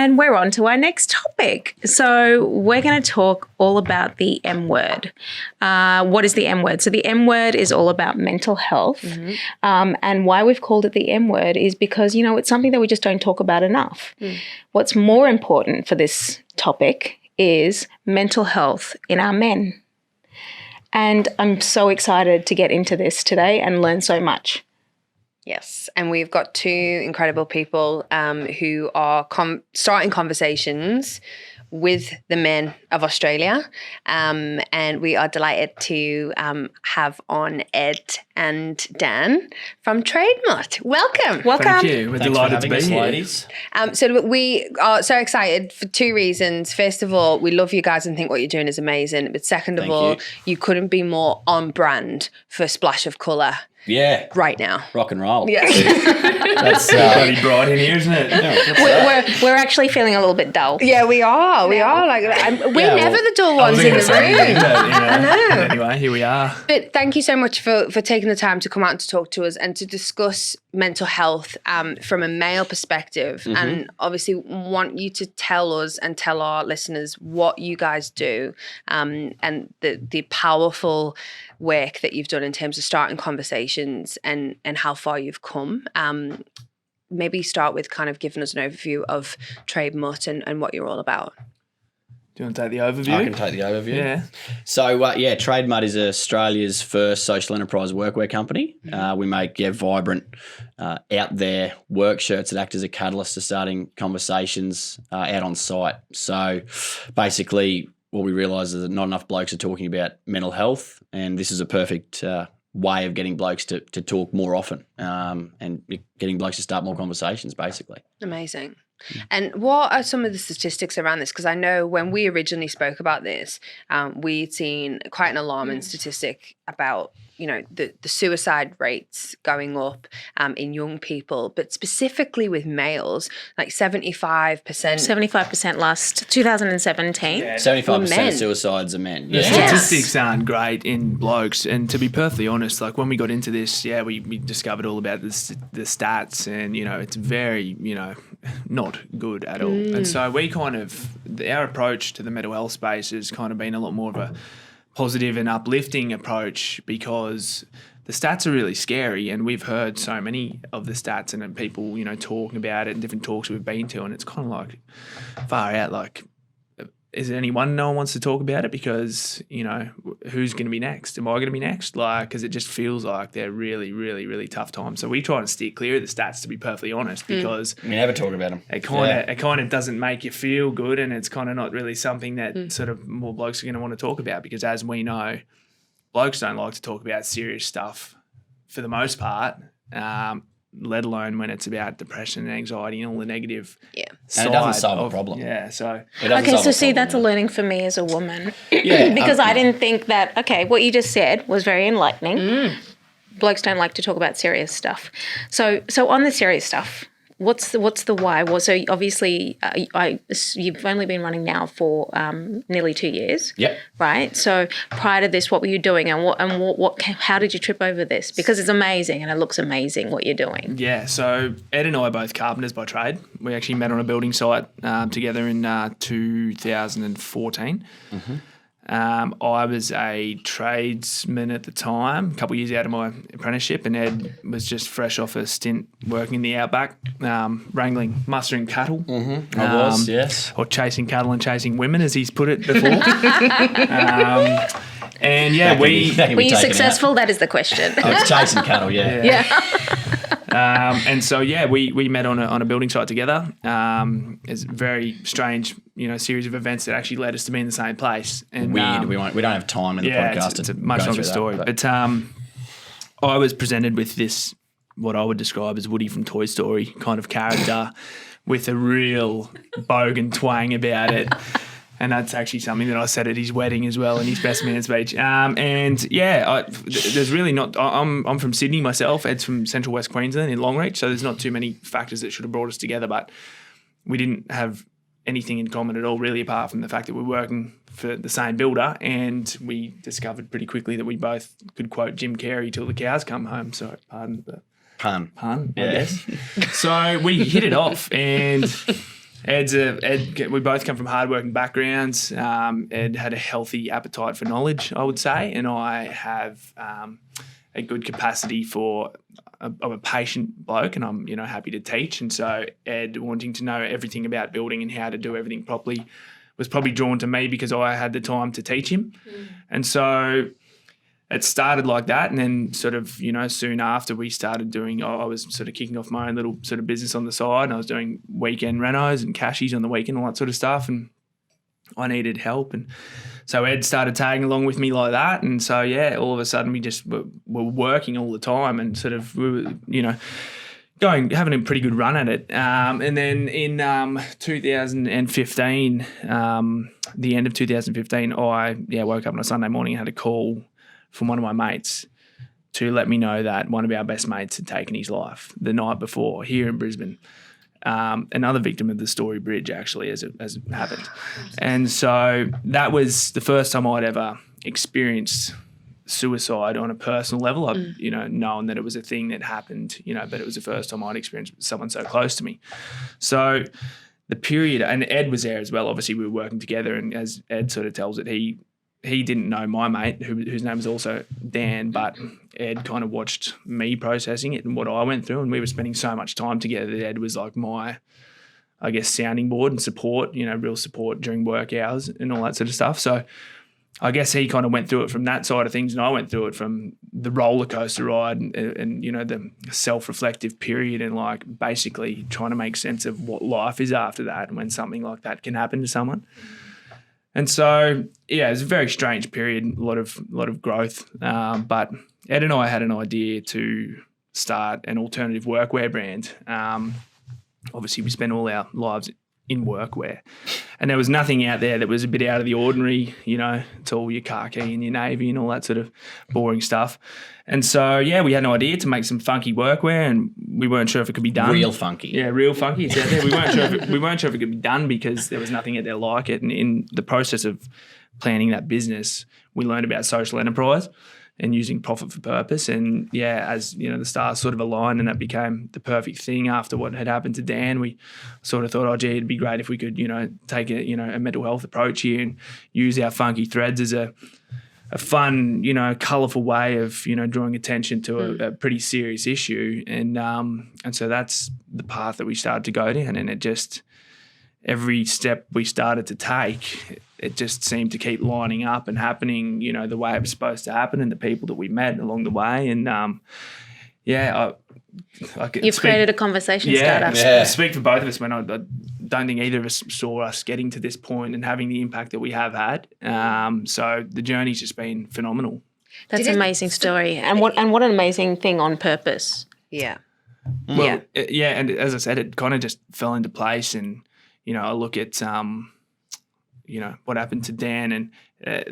And we're on to our next topic. So we're going to talk all about the M word. What is the M word? So the M word is all about mental health. And why we've called it the M word is because, it's something that we just don't talk about enough. What's more important for this topic is mental health in our men. And I'm so excited to get into this today and learn so much. Yes, and we've got two incredible people who are starting conversations with the men of Australia, and we are delighted to have on Ed and Dan from Trademutt. Welcome. Thank you. We're delighted to be here, ladies. So we are so excited for two reasons. First of all, we love you guys and think what you're doing is amazing. But second of all, you couldn't be more on brand for Splash of Colour. Yeah. Right now. Rock and roll. Yeah. That's bloody bright in here, isn't it? We're actually feeling a little bit dull. Yeah, we are. We are. We're never the dull ones in the room. I know. Anyway, here we are. But thank you so much for taking the time to come out and to talk to us and to discuss mental health from a male perspective. And obviously want you to tell us and tell our listeners what you guys do and the powerful work that you've done in terms of starting conversations and how far you've come. Maybe start with kind of giving us an overview of Trademutt and what you're all about. Do you want to take the overview? I can take the overview. Yeah. So, Trademutt is Australia's first social enterprise workwear company. We make vibrant, out there work shirts that act as a catalyst to starting conversations out on site. So, basically, what we realise is that not enough blokes are talking about mental health, and this is a perfect way of getting blokes to talk more often and getting blokes to start more conversations, basically. Amazing. And what are some of the statistics around this? Because I know when we originally spoke about this, we'd seen quite an alarming statistic about, the suicide rates going up in young people, but specifically with males, like 75%. 75% last 2017. Yeah, 75% men. of suicides are men. The statistics aren't great in blokes, and to be perfectly honest, like when we got into this, we discovered all about the stats, and it's very not good at all. And so we our approach to the mental health space has kind of been a lot more of a positive and uplifting approach, because the stats are really scary, and we've heard so many of the stats and people talking about it in different talks we've been to, and it's kind of like far out, like, is there anyone no one wants to talk about it? Because, who's going to be next? Am I going to be next? Like, because it just feels like they're really, really, really tough times. So we try and steer clear of the stats, to be perfectly honest, because we never talk about them. It kind of doesn't make you feel good, and it's kind of not really something that sort of more blokes are going to want to talk about, because as we know, blokes don't like to talk about serious stuff for the most part. Let alone when it's about depression and anxiety and all the negative side. And it doesn't solve a problem. Yeah, so... That's a learning for me as a woman. Because I didn't think that, what you just said was very enlightening. Blokes don't like to talk about serious stuff. So on the serious stuff, what's the why? Well, so obviously you've only been running now for nearly 2 years. Yep. Right? So prior to this, what were you doing, and how did you trip over this? Because it's amazing, and it looks amazing what you're doing. Yeah, so Ed and I are both carpenters by trade. We actually met on a building site together in 2014. I was a tradesman at the time, a couple of years out of my apprenticeship, and Ed was just fresh off a stint working in the outback, mustering cattle. I was, yes. Or chasing cattle and chasing women, as he's put it before. Were you successful? That is the question. I was chasing cattle, yeah. We met on a building site together. It's a very strange, series of events that actually led us to be in the same place. And we don't have time in the podcast. It's a much longer story. But I was presented with this, what I would describe as Woody from Toy Story kind of character, with a real bogan twang about it. And that's actually something that I said at his wedding as well, in his best man speech. There's really not. I'm from Sydney myself. Ed's from Central West Queensland in Longreach, so there's not too many factors that should have brought us together. But we didn't have anything in common at all, really, apart from the fact that we're working for the same builder, and we discovered pretty quickly that we both could quote Jim Carrey till the cows come home. Sorry, pardon, but pun, I guess. So we hit it off, and We both come from hardworking backgrounds. Ed had a healthy appetite for knowledge, I would say, and I have a good capacity for. I'm a patient bloke, and I'm happy to teach. And so Ed, wanting to know everything about building and how to do everything properly, was probably drawn to me because I had the time to teach him. And so it started like that, and then sort of, soon after we started doing, I was sort of kicking off my own little sort of business on the side, and I was doing weekend renos and cashies on the weekend, all that sort of stuff, and I needed help. And so Ed started tagging along with me like that, and so, all of a sudden we just were working all the time and sort of, we were, having a pretty good run at it. And then in 2015, the end of 2015, I woke up on a Sunday morning and had a call from one of my mates to let me know that one of our best mates had taken his life the night before here in Brisbane. Another victim of the Story Bridge, actually, as it happened. And so that was the first time I'd ever experienced suicide on a personal level. I've known that it was a thing that happened, but it was the first time I'd experienced someone so close to me. So the period, and Ed was there as well. Obviously, we were working together, and as Ed sort of tells it, he didn't know my mate, whose name was also Dan, but Ed kind of watched me processing it and what I went through, and we were spending so much time together that Ed was like my, I guess, sounding board and support, real support during work hours and all that sort of stuff. So I guess he kind of went through it from that side of things, and I went through it from the roller coaster ride and the self-reflective period, and like basically trying to make sense of what life is after that and when something like that can happen to someone. And so, it was a very strange period, a lot of growth. But Ed and I had an idea to start an alternative workwear brand. Obviously, we spent all our lives in workwear, and there was nothing out there that was a bit out of the ordinary. It's all your khaki and your navy and all that sort of boring stuff. And so, we had an idea to make some funky workwear, and we weren't sure if it could be done. Real funky. Yeah, real funky. It's out there. We weren't sure if it could be done because there was nothing out there like it. And in the process of planning that business, we learned about social enterprise and using profit for purpose. And as the stars sort of aligned, and that became the perfect thing after what had happened to Dan, we sort of thought, it'd be great if we could, take a mental health approach here and use our funky threads as a fun, colourful way of, drawing attention to a pretty serious issue. And so that's the path that we started to go down. And it just, every step we started to take, it just seemed to keep lining up and happening, the way it was supposed to happen, and the people that we met along the way. And You've created a conversation starter. I speak for both of us when I don't think either of us saw us getting to this point and having the impact that we have had. So the journey's just been phenomenal. That's an amazing story, and what an amazing thing on purpose. Yeah. Well, and as I said, it kind of just fell into place, and I look at what happened to Dan, and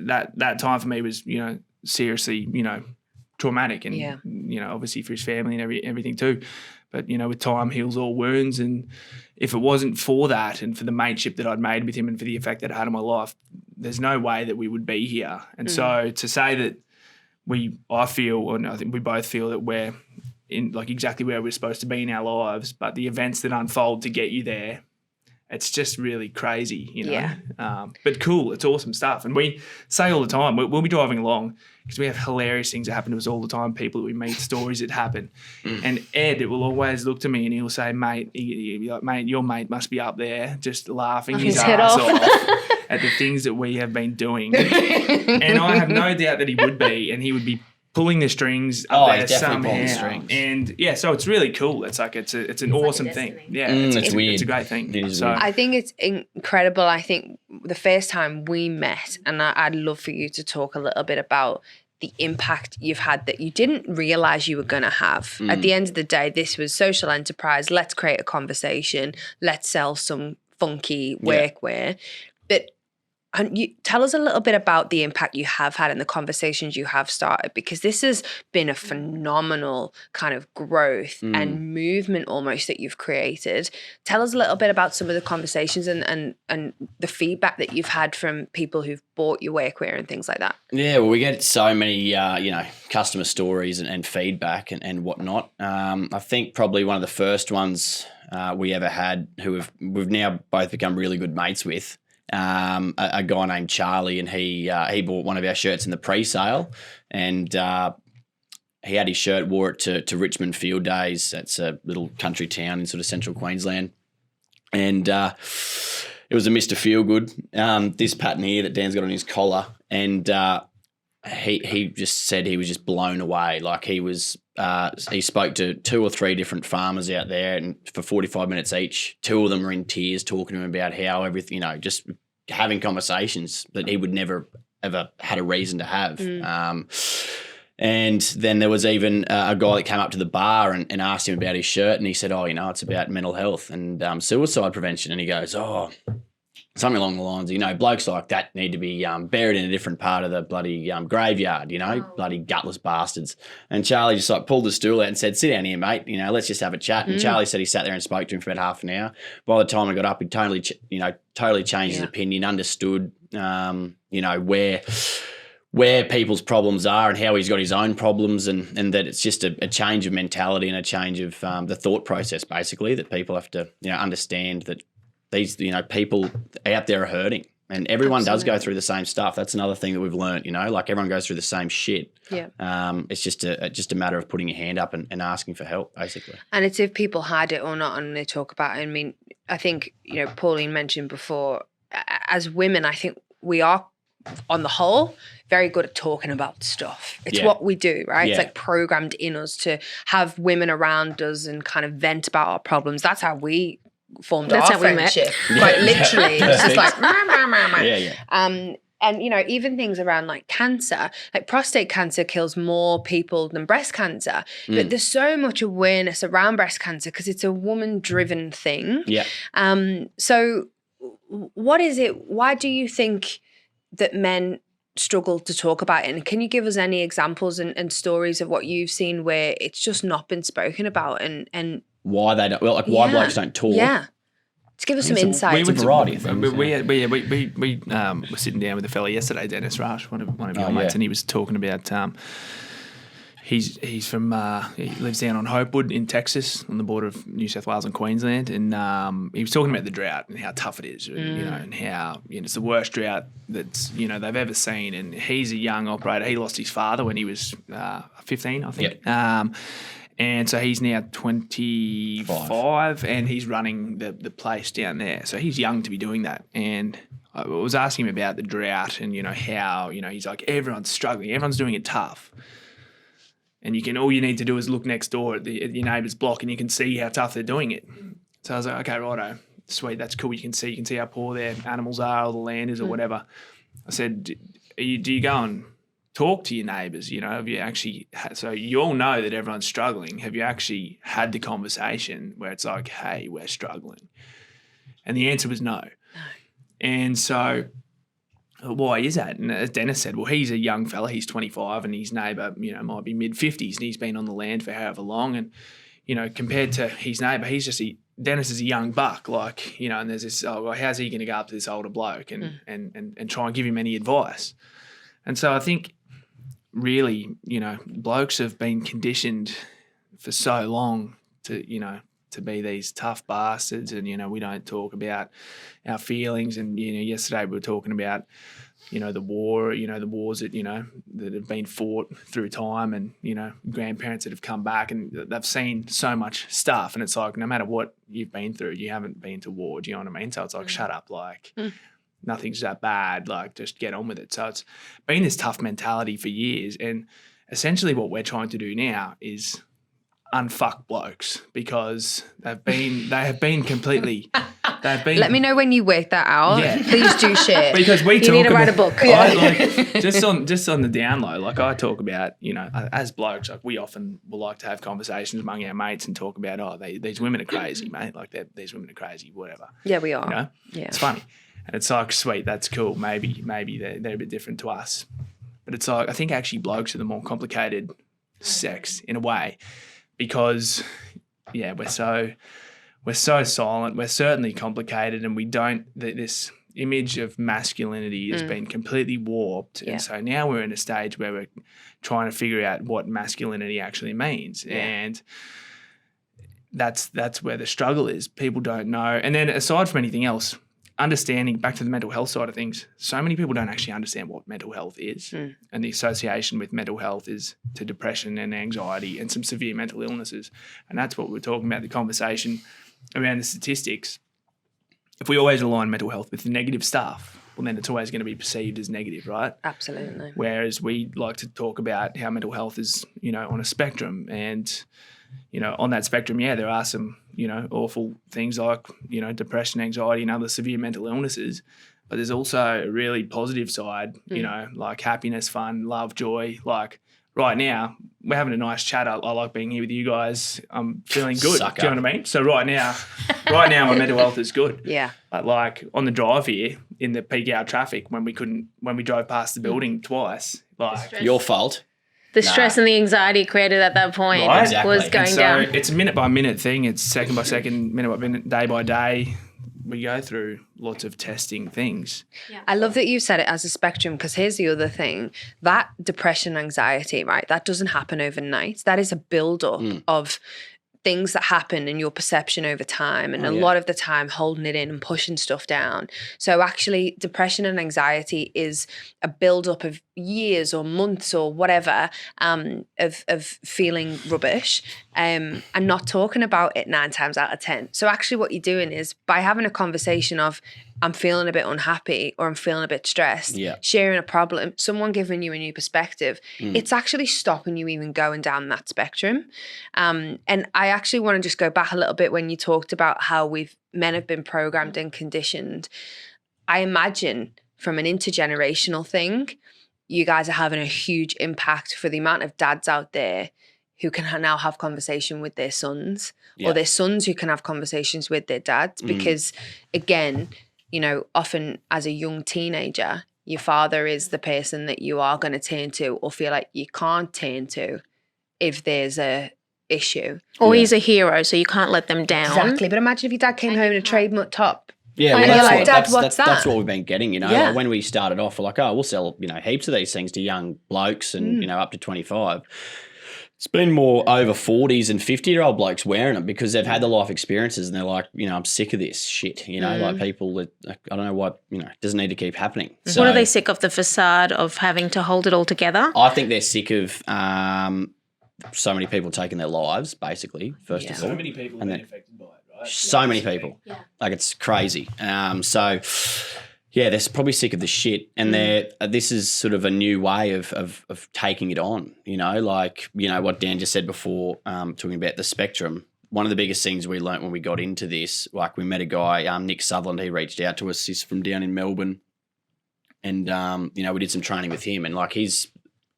that time for me was seriously traumatic, and obviously for his family and everything too. But with time heals all wounds, and if it wasn't for that and for the mateship that I'd made with him and for the effect that it had on my life, there's no way that we would be here. And so to say that I feel, and I think we both feel, that we're in like exactly where we're supposed to be in our lives, but the events that unfold to get you there, it's just really crazy, but cool. It's awesome stuff. And we say all the time, we'll be driving along because we have hilarious things that happen to us all the time, people that we meet, stories that happen. And Ed will always look to me and he'll say, mate, he'll be like, mate, your mate must be up there just laughing his ass off at the things that we have been doing. And I have no doubt that he would be, and he would be pulling the strings up there somehow. Pulling the strings. And so it's really cool. It's like it's an awesome thing. Yeah, it's weird. It's a great thing. I think it's incredible. I think the first time we met, and I'd love for you to talk a little bit about the impact you've had that you didn't realize you were going to have. At the end of the day, this was social enterprise. Let's create a conversation. Let's sell some funky workwear. But And you tell us a little bit about the impact you have had and the conversations you have started, because this has been a phenomenal kind of growth and movement almost that you've created. Tell us a little bit about some of the conversations and the feedback that you've had from people who've bought your workwear and things like that. Yeah, well, we get so many, customer stories and feedback and whatnot. I think probably one of the first ones we ever had, who we've now both become really good mates with, a guy named Charlie, and he bought one of our shirts in the pre-sale, and he had his shirt, wore it to Richmond Field Days. That's a little country town in sort of central Queensland, and it was a Mr. Feelgood, this pattern here that Dan's got on his collar, and he just said he was just blown away. Like he spoke to 2 or 3 different farmers out there, and for 45 minutes each, 2 of them were in tears talking to him about how everything, just having conversations that he would never ever had a reason to have. And then there was even a guy that came up to the bar and asked him about his shirt, and he said, it's about mental health and suicide prevention. And he goes, something along the lines of, blokes like that need to be buried in a different part of the bloody graveyard, bloody gutless bastards. And Charlie just pulled the stool out and said, sit down here, mate, let's just have a chat. And Charlie said he sat there and spoke to him for about half an hour. By the time I got up, he totally changed his opinion, understood, where people's problems are and how he's got his own problems, and that it's just a change of mentality and a change of the thought process, basically, that people have to understand that these people out there are hurting, and everyone does go through the same stuff. That's another thing that we've learned, like everyone goes through the same shit. Yeah. It's just a matter of putting your hand up and asking for help, basically. And it's if people had it or not, and they talk about it. I mean, I think, Pauline mentioned before, as women, I think we are, on the whole, very good at talking about stuff. It's what we do, right? Yeah. It's like programmed in us to have women around us and kind of vent about our problems. That's how we formed our friendship. Quite literally. It's just like, and, even things around like cancer, like prostate cancer kills more people than breast cancer. But there's so much awareness around breast cancer because it's a woman-driven thing. Yeah. So what is it? Why do you think that men struggle to talk about it? And can you give us any examples and stories of what you've seen where it's just not been spoken about and why they don't, why blokes don't talk? Yeah. Just give us some insight. It's a variety of things. We were sitting down with a fella yesterday, Dennis Rush, one of your mates, and he was talking about he's from he lives down on Hopewood in Texas on the border of New South Wales and Queensland, and he was talking about the drought and how tough it is, and how it's the worst drought that's they've ever seen. And he's a young operator. He lost his father when he was 15, I think. Yep. And so he's now 25 and he's running the place down there. So he's young to be doing that. And I was asking him about the drought and, how, he's like, everyone's struggling. Everyone's doing it tough. And all you need to do is look next door at your neighbour's block and you can see how tough they're doing it. So I was like, okay, righto, sweet, that's cool. You can see how poor their animals are or the land is or whatever. I said, do you go and talk to your neighbours, have you actually so you all know that everyone's struggling. Have you actually had the conversation where it's like, hey, we're struggling? And the answer was no. And so why is that? And as Dennis said, well, he's a young fella, he's 25 and his neighbour, might be mid-50s and he's been on the land for however long. And, compared to his neighbour, Dennis is a young buck, and there's this, well, how's he going to go up to this older bloke and try and give him any advice? And so I think really, blokes have been conditioned for so long to be these tough bastards and, we don't talk about our feelings. And, yesterday we were talking about, the war, the wars that, that have been fought through time and, grandparents that have come back and they've seen so much stuff. And it's like, no matter what you've been through, you haven't been to war. Do you know what I mean? So it's like, shut up, nothing's that bad, just get on with it. So it's been this tough mentality for years. And essentially what we're trying to do now is unfuck blokes because they have been completely, Let me know when you work that out. Yeah. Please do share. Because we you need to write a book. Just on the down low, I talk about, as blokes, we often will like to have conversations among our mates and talk about, these women are crazy, mate. These women are crazy, whatever. Yeah, we are. Yeah. It's funny. And it's like, sweet, that's cool. Maybe they're a bit different to us. But it's like, I think actually blokes are the more complicated sex in a way, because we're so silent. We're certainly complicated, and we don't. This image of masculinity has been completely warped, and so now we're in a stage where we're trying to figure out what masculinity actually means, and that's where the struggle is. People don't know, and then aside from anything else, understanding, back to the mental health side of things, so many people don't actually understand what mental health is, and the association with mental health is to depression and anxiety and some severe mental illnesses, and that's what we're talking about, the conversation around the statistics. If we always align mental health with the negative stuff, well, then it's always going to be perceived as negative, right? Absolutely. Whereas we like to talk about how mental health is, on a spectrum, and on that spectrum, there are some, awful things like, depression, anxiety, and other severe mental illnesses. But there's also a really positive side, like happiness, fun, love, joy. Like right now, we're having a nice chat. I like being here with you guys. I'm feeling good. Suck Do you know what I mean? So right now, my mental health is good. Yeah. But like on the drive here in the peak hour traffic, when we drove past the building twice, like Your fault. The stress and the anxiety created at that point Right. Exactly. was going so down. it's a minute by minute thing. It's second by second, minute by minute, day by day. We go through lots of testing things. I love that you said it as a spectrum, because here's the other thing. That depression, anxiety, right, that doesn't happen overnight. That is a build-up of things that happen in your perception over time, and a lot of the time holding it in and pushing stuff down. So actually depression and anxiety is a build-up of years or months or whatever of feeling rubbish and not talking about it 9 times out of 10. So actually what you're doing is, by having a conversation of, I'm feeling a bit unhappy or I'm feeling a bit stressed, sharing a problem, someone giving you a new perspective, it's actually stopping you even going down that spectrum. And I actually want to just go back a little bit when you talked about how men have been programmed and conditioned. I imagine from an intergenerational thing, you guys are having a huge impact for the amount of dads out there who can now have conversation with their sons, or their sons who can have conversations with their dads, because again, often as a young teenager, your father is the person that you are going to turn to or feel like you can't turn to if there's a issue. Or he's a hero, so you can't let them down. Exactly. But imagine if your dad came home in a Trademutt top. Yeah, And you're like, Dad, what's that? That's what we've been getting, Yeah. Like when we started off, we're like, oh, we'll sell, heaps of these things to young blokes and, up to 25. It's been more over 40s and 50-year-old blokes wearing them because they've had the life experiences and they're like, I'm sick of this shit, like people that, I don't know what, it doesn't need to keep happening. So, What are they sick of? The facade of having to hold it all together? I think they're sick of so many people taking their lives, basically, first of all. So many people have been affected by it, right? So many people. Yeah. Like it's crazy. So they're probably sick of the shit, and this is sort of a new way of taking it on. Like what Dan just said before, talking about the spectrum. One of the biggest things we learnt when we got into this, like we met a guy, Nick Sutherland. He reached out to us. He's from down in Melbourne, and we did some training with him, and like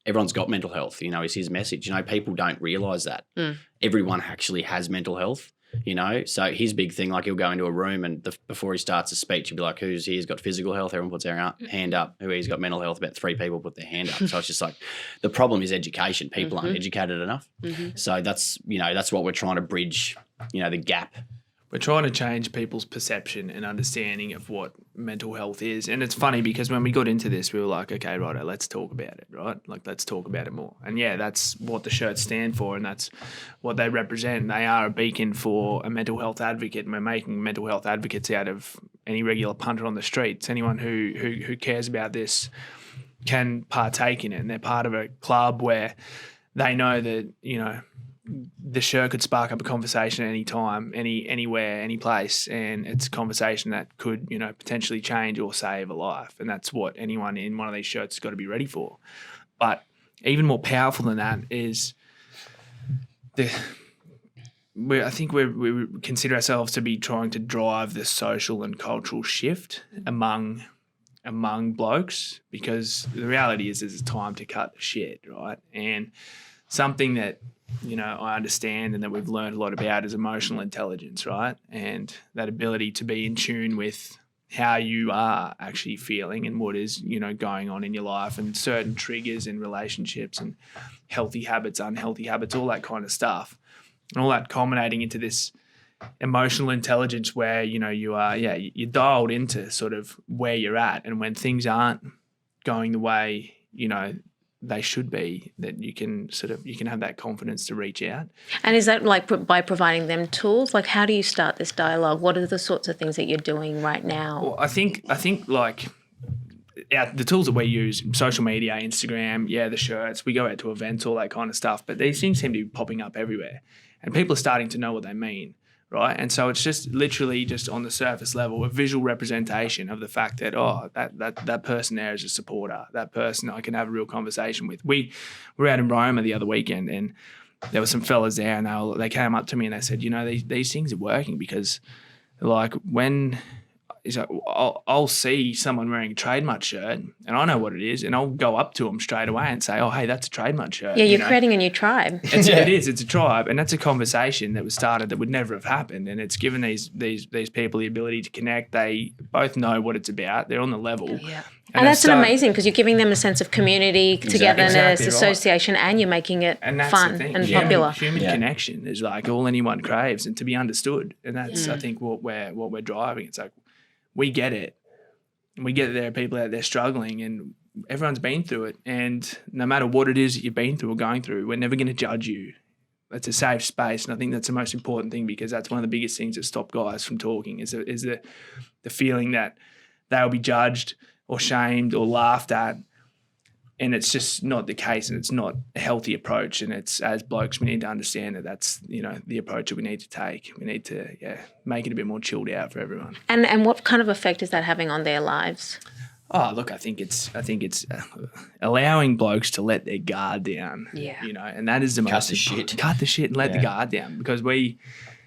everyone's got mental health. Is his message. People don't realise that everyone actually has mental health. So his big thing, like he'll go into a room and before he starts a speech, he'll be like, who's here's got physical health? Everyone puts their hand up. Who here's got mental health? About 3 people put their hand up. So it's just like the problem is education. People aren't educated enough. So that's what we're trying to bridge, the gap. We're trying to change people's perception and understanding of what mental health is. And it's funny because when we got into this, we were like, okay, righto, let's talk about it, right? Like, let's talk about it more. And that's what the shirts stand for and that's what they represent. They are a beacon for a mental health advocate, and we're making mental health advocates out of any regular punter on the streets. Anyone who cares about this can partake in it, and they're part of a club where they know that, the shirt could spark up a conversation at any time, anywhere, any place, and it's a conversation that could, potentially change or save a life. And that's what anyone in one of these shirts has got to be ready for. But even more powerful than that is I think we consider ourselves to be trying to drive the social and cultural shift among blokes, because the reality is there's a time to cut the shit, right? And something that I understand and that we've learned a lot about is emotional intelligence, right? And that ability to be in tune with how you are actually feeling and what is, going on in your life, and certain triggers in relationships and healthy habits, unhealthy habits, all that kind of stuff. And all that culminating into this emotional intelligence where, you're dialed into sort of where you're at, and when things aren't going the way, they should be, that you can have that confidence to reach out. And is that like by providing them tools? Like, how do you start this dialogue? What are the sorts of things that you're doing right now? Well, I think like the tools that we use, social media, Instagram, the shirts, we go out to events, all that kind of stuff. But these things seem to be popping up everywhere, and people are starting to know what they mean. Right. And so it's just literally just on the surface level, a visual representation of the fact that, that person there is a supporter. That person I can have a real conversation with. We were out in Roma the other weekend, and there were some fellas there, and they came up to me and they said, these things are working because, like, when I'll see someone wearing a Trademutt shirt and I know what it is, and I'll go up to them straight away and say, oh, hey, that's a Trademutt shirt. Yeah, you're creating a new tribe. It is. It's a tribe, and that's a conversation that was started that would never have happened, and it's given these people the ability to connect. They both know what it's about. They're on the level. Yeah. And that's amazing because you're giving them a sense of community, togetherness, exactly association, and you're making it fun and popular. Human connection is like all anyone craves, and to be understood. And that's, I think, what we're driving. It's like, we get it. We get there are people out there struggling, and everyone's been through it. And no matter what it is that you've been through or going through, we're never going to judge you. It's a safe space, and I think that's the most important thing, because that's one of the biggest things that stop guys from talking is the feeling that they'll be judged or shamed or laughed at. And it's just not the case, and it's not a healthy approach. And it's, as blokes, we need to understand that that's, the approach that we need to take. We need to, make it a bit more chilled out for everyone. And what kind of effect is that having on their lives? Oh, look, I think it's allowing blokes to let their guard down. Yeah. And that is the most important. Cut the shit and let the guard down, because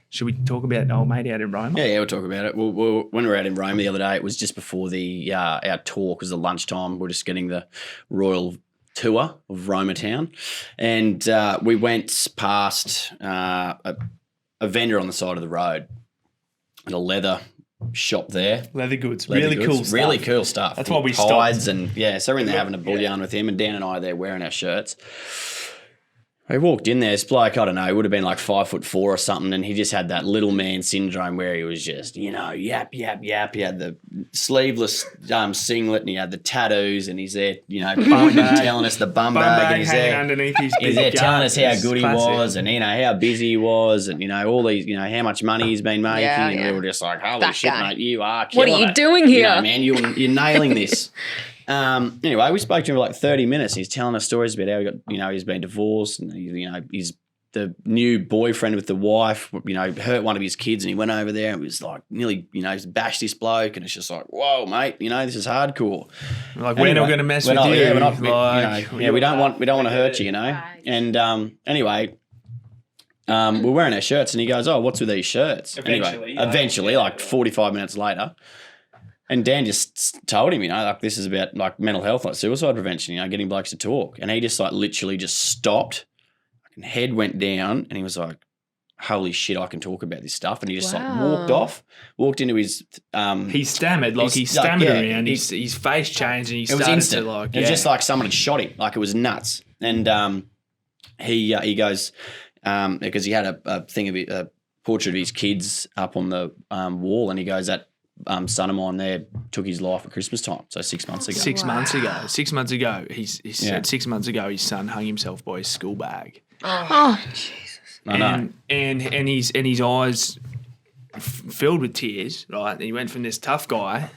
should we talk about old mate out in Roma? Yeah, we'll talk about it. When we were out in Roma the other day, it was just before our talk, was the lunchtime. We're just getting the royal tour of Roma town, and we went past a vendor on the side of the road at a leather shop there. Leather goods. Really cool stuff. Really cool stuff. That's why we hides stopped. And so we're in there having a bull yarn with him, and Dan and I are there wearing our shirts. I walked in there, this bloke, I don't know, he would have been like 5'4" or something, and he just had that little man syndrome where he was just, yap, yap, yap. He had the sleeveless singlet, and he had the tattoos, and he's there, telling us the bum bag, and he's there underneath he's there telling us how good he was, and how busy he was, and all these, how much money he's been making, and we were just like, holy that shit, guy. mate, you are killing What are you it. doing here? Man, you're nailing this. Anyway, we spoke to him for like 30 minutes. He's telling us stories about how he got, he's been divorced, and he's the new boyfriend with the wife, hurt one of his kids, and he went over there and was like nearly, bashed this bloke, and it's just like, whoa, mate, this is hardcore. Like, we're not going to mess with you. Yeah, we're not. We don't want to hurt you, Right. And anyway. We're wearing our shirts, and he goes, "Oh, what's with these shirts?" Eventually, like 45 minutes later, and Dan just told him, like, this is about like mental health, like suicide prevention, getting blokes to talk, and he just like literally just stopped, and head went down, and he was like, "Holy shit, I can talk about this stuff," and he just like walked into his. He stammered, around. His face changed, and he started instant. to like. It was just like someone had shot him, like it was nuts, and he goes. Because he had a portrait of his kids up on the wall, and he goes, that son of mine there took his life at Christmas time, so 6 months ago. 6 months ago. 6 months ago, he said 6 months ago his son hung himself by his school bag. Oh, Jesus. I know. And his eyes filled with tears, right? And he went from this tough guy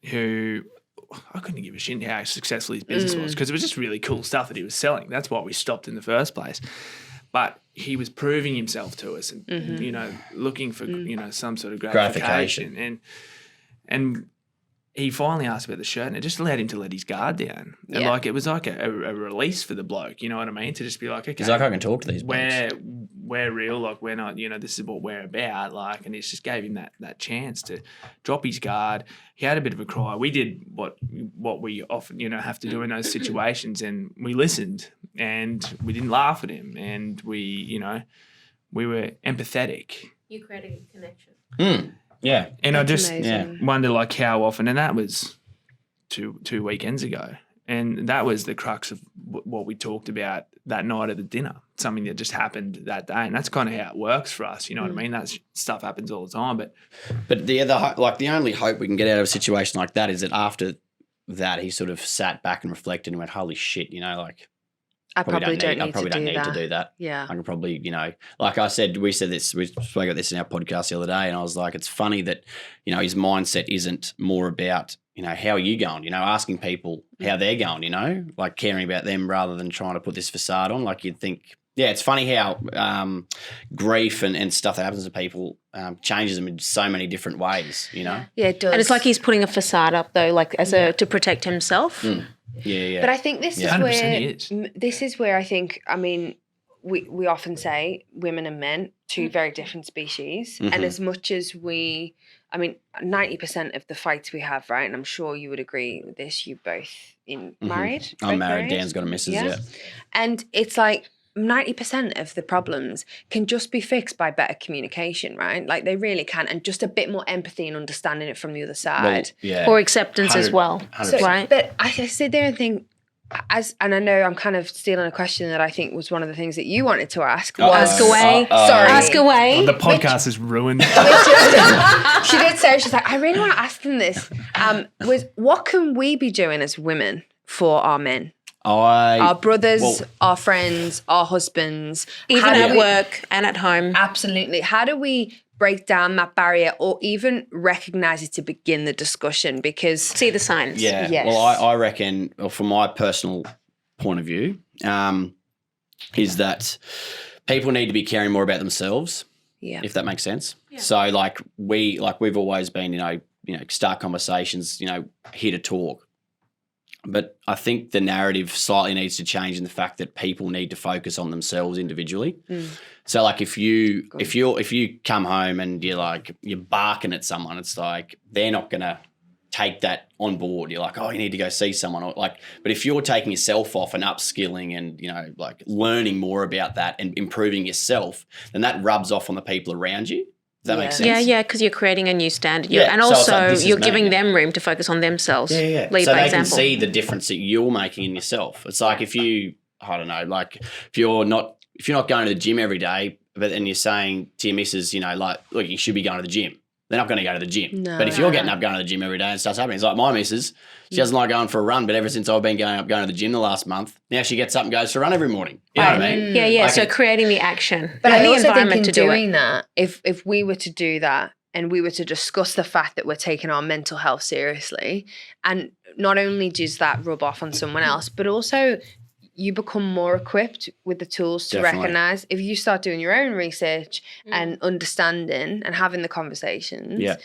who I couldn't give a shit how successful his business was, because it was just really cool stuff that he was selling. That's why we stopped in the first place. But he was proving himself to us, and looking for some sort of gratification. And he finally asked about the shirt, and it just allowed him to let his guard down. And like, it was like a release for the bloke, you know what I mean? To just be like, okay, he's like, I can talk to these blokes. We're real, like, we're not, this is what we're about, like, and it just gave him that chance to drop his guard. He had a bit of a cry. We did what we often, have to do in those situations, and we listened, and we didn't laugh at him, and we were empathetic. you created a connection. Yeah. And I That's just amazing. wonder like how often, and that was two weekends ago. And that was the crux of what we talked about that night at the dinner, something that just happened that day. And that's kind of how it works for us. You know what I mean? That stuff happens all the time. But the only hope we can get out of a situation like that is that after that, he sort of sat back and reflected and went, holy shit, you know, like, I probably don't I need probably to don't do need that. to do that. Yeah. I can probably, you know, like I said, we spoke about this in our podcast the other day, and I was like, it's funny that, you know, his mindset isn't more about, you know, how are you going? You know, asking people how they're going, you know, like caring about them rather than trying to put this facade on. Like you'd think, yeah, it's funny how grief and stuff that happens to people changes them in so many different ways, you know? Yeah, it does. And it's like he's putting a facade up though, like to protect himself. Yeah. But I think this is 100% where he is. this is where I think, I mean, we often say women and men, two very different species. And as much as 90% of the fights we have, right, and I'm sure you would agree with this, you both married? I'm both married. Dan's got a missus, yeah. And it's like 90% of the problems can just be fixed by better communication, right? Like they really can. And just a bit more empathy and understanding it from the other side. Yeah. Or acceptance as well, 100%. right? But I sit there and think, and I know I'm kind of stealing a question that I think was one of the things that you wanted to ask. Ask away. Sorry. Ask away. the podcast is ruined. She did say, she's like, I really want to ask them this. Was what can we be doing as women for our men? Our brothers, our friends, our husbands. Even at work and at home. Absolutely. How do we break down that barrier or even recognise it to begin the discussion? Because See the signs. Yeah. Yes. Well, I reckon, well, from my personal point of view, is that people need to be caring more about themselves. Yeah. If that makes sense. Yeah. So we've always been, you know, start conversations, you know, here to talk. But I think the narrative slightly needs to change in the fact that people need to focus on themselves individually. So like if you come home and you're barking at someone, it's like they're not gonna take that on board. You're like, oh, you need to go see someone, or like. But if you're taking yourself off and upskilling and, you know, like learning more about that and improving yourself, then that rubs off on the people around you. Does that make sense? Yeah, because you're creating a new standard. Yeah, And so it's also like, this is you're me. giving them room to focus on themselves. Yeah. Lead So by they example. can see the difference that you're making in yourself. It's like if you're not going to the gym every day, but then you're saying to your missus, you know, like, look, you should be going to the gym. They're not going to go to the gym. No. But if you're getting up going to the gym every day and stuff's happening, it's like my missus, she doesn't like going for a run, but ever since I've been going to the gym the last month, now she gets up and goes for a run every morning. You know what I mean? Yeah. Like So creating the action. But and I the also think in environment to do doing it. that, if we were to do that and we were to discuss the fact that we're taking our mental health seriously, and not only does that rub off on someone else, but also you become more equipped with the tools to Definitely. recognize if you start doing your own research and understanding and having the conversations. Yeah.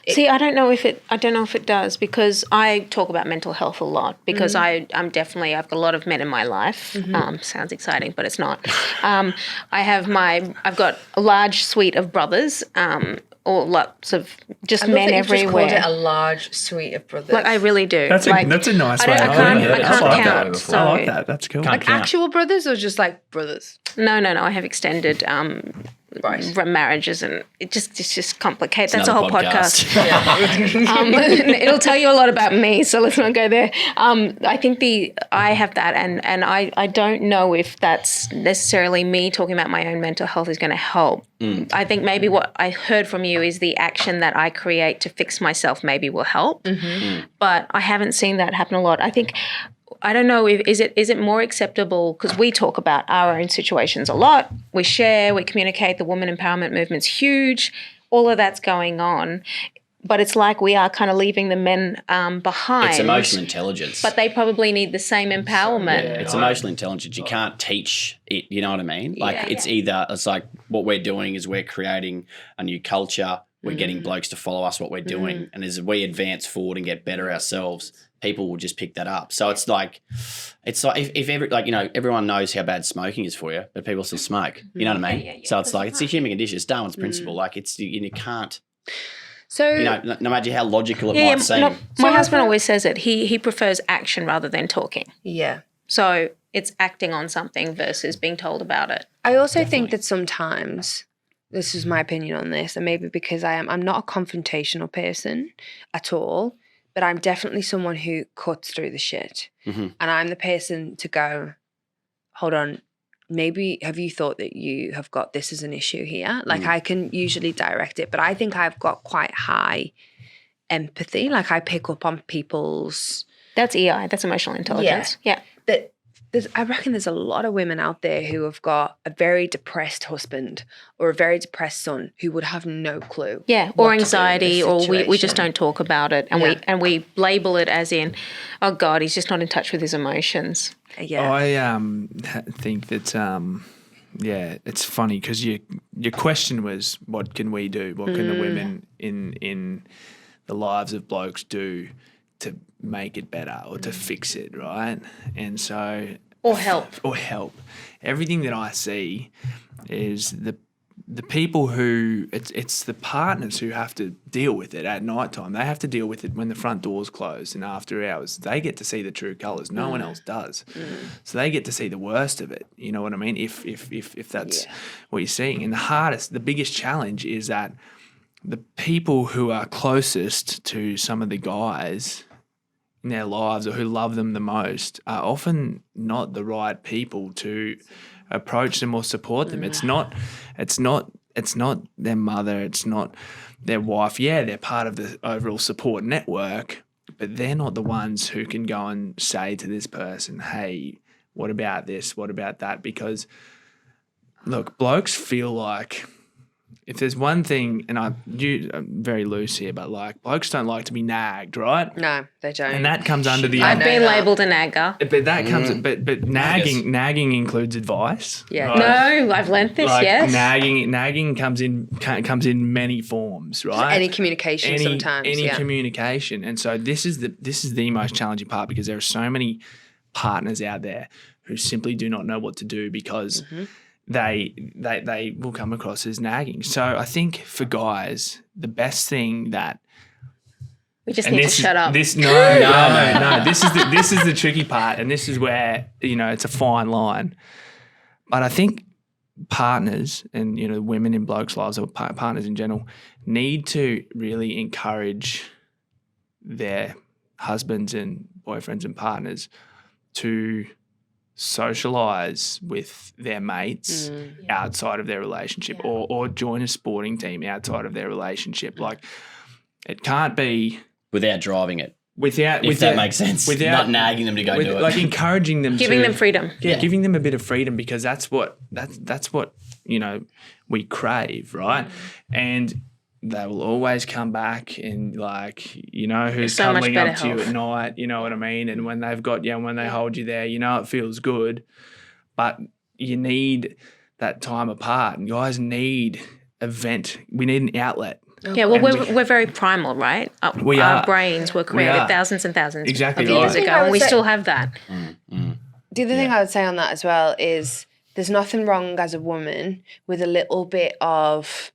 See, I don't know if it does, because I talk about mental health a lot because I've got a lot of men in my life. Sounds exciting, but it's not. I've got a large suite of brothers, or lots of just men everywhere. Just called it a large suite of brothers. Like I really do. That's a nice way. I can't I like count. that. So I like that. That's cool. like actual brothers or just like brothers? No. I have extended marriages, and it's just complicated. That's a whole another podcast. podcast. It'll tell you a lot about me, so let's not go there. I think I have that, and I don't know if that's necessarily me talking about my own mental health is going to help. I think maybe what I heard from you is the action that I create to fix myself maybe will help, but I haven't seen that happen a lot. I don't know if is it more acceptable, because we talk about our own situations a lot. We share, we communicate. The woman empowerment movement's huge. All of that's going on, but it's like we are kind of leaving the men behind. It's emotional intelligence. But they probably need the same empowerment. It's emotional intelligence. You can't teach it, you know what I mean? Like it's like what we're doing is we're creating a new culture. We're getting blokes to follow us what we're doing. And as we advance forward and get better ourselves, people will just pick that up. So it's like if everyone knows how bad smoking is for you, but people still smoke. You know what I mean? Yeah. So it's like it's a human condition. It's Darwin's principle. Like you can't. So You know, no matter how logical it might seem. My husband always says it. He prefers action rather than talking. yeah. So it's acting on something versus being told about it. I also think that sometimes this is my opinion on this, and maybe because I'm not a confrontational person at all, but I'm definitely someone who cuts through the shit. Mhm. And I'm the person to go, hold on, maybe have you thought that you have got this as an issue here? Like I can usually direct it, but I think I've got quite high empathy. Like I pick up on people's That's EI. That's emotional intelligence. Yeah. that I reckon there's a lot of women out there who have got a very depressed husband or a very depressed son who would have no clue. Yeah, what or to do in anxiety, this or we just situation. don't talk about it, and we label it as in, oh God, he's just not in touch with his emotions. Yeah. I think that it's funny because your question was, what can we do? What can the women in the lives of blokes do to make it better or to fix it, right? And so Or help. Everything that I see is the people who it's the partners who have to deal with it at night time. They have to deal with it when the front door's closed and after hours. They get to see the true colours. No one else does. So they get to see the worst of it. You know what I mean? If that's what you're seeing. And the biggest challenge is that the people who are closest to some of the guys in their lives or who love them the most are often not the right people to approach them or support them. It's not their mother, it's not their wife. Yeah, they're part of the overall support network, but they're not the ones who can go and say to this person, hey, what about this? What about that? Because look, blokes feel like if there's one thing, and I'm very loose here, but like blokes don't like to be nagged, right? No, they don't. And that comes under the I've been labelled a nagger. But that comes, but nagging includes advice. Yeah. right? No, I've learnt this, Like yes. nagging comes in many forms, right? Any communication sometimes. Any communication, and so this is the most challenging part because there are so many partners out there who simply do not know what to do because they will come across as nagging. So I think for guys, the best thing that We just need to shut up. No. This is the tricky part, and this is where it's a fine line. But I think partners and women in blokes' lives or partners in general need to really encourage their husbands and boyfriends and partners to socialise with their mates outside of their relationship or join a sporting team outside of their relationship. Like it can't be without driving it. If that makes sense. Not nagging them to go do it. Like encouraging them Giving them freedom. Yeah, giving them a bit of freedom because that's what we crave, right? And they will always come back and who's so much cuddling better up to you health. at night, you know what I mean? And when they've got when they hold you there, it feels good. But you need that time apart. And guys need a vent. We need an outlet. Yeah, well, we're very primal, right? Our brains were created thousands and thousands of years ago, and we still have that. The other thing I would say on that as well is there's nothing wrong as a woman with a little bit of,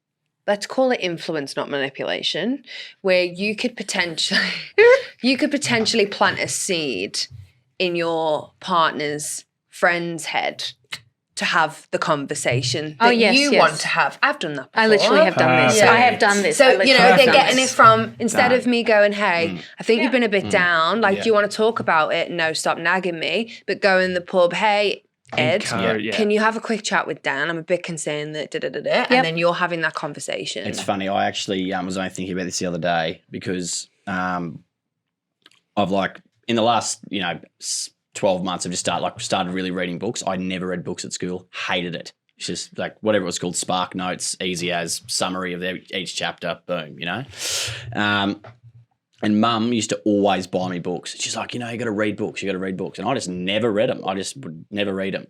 let's call it influence, not manipulation, where you could potentially plant a seed in your partner's friend's head to have the conversation that you want to have. I've done that before. I literally have done this. Yeah. I have done this. So, they're getting it from, instead of me going, hey, I think you've been a bit down, do you want to talk about it? No, stop nagging me. But go in the pub, hey, Ed, can you have a quick chat with Dan? I'm a bit concerned that and then you're having that conversation. It's funny. I actually was only thinking about this the other day because I've in the last 12 months I've just started really reading books. I never read books at school. Hated it. It's just like whatever it was called, Spark Notes, easy as summary of each chapter. Boom, And Mum used to always buy me books. She's like, you got to read books. You got to read books. And I just never read them. I just would never read them.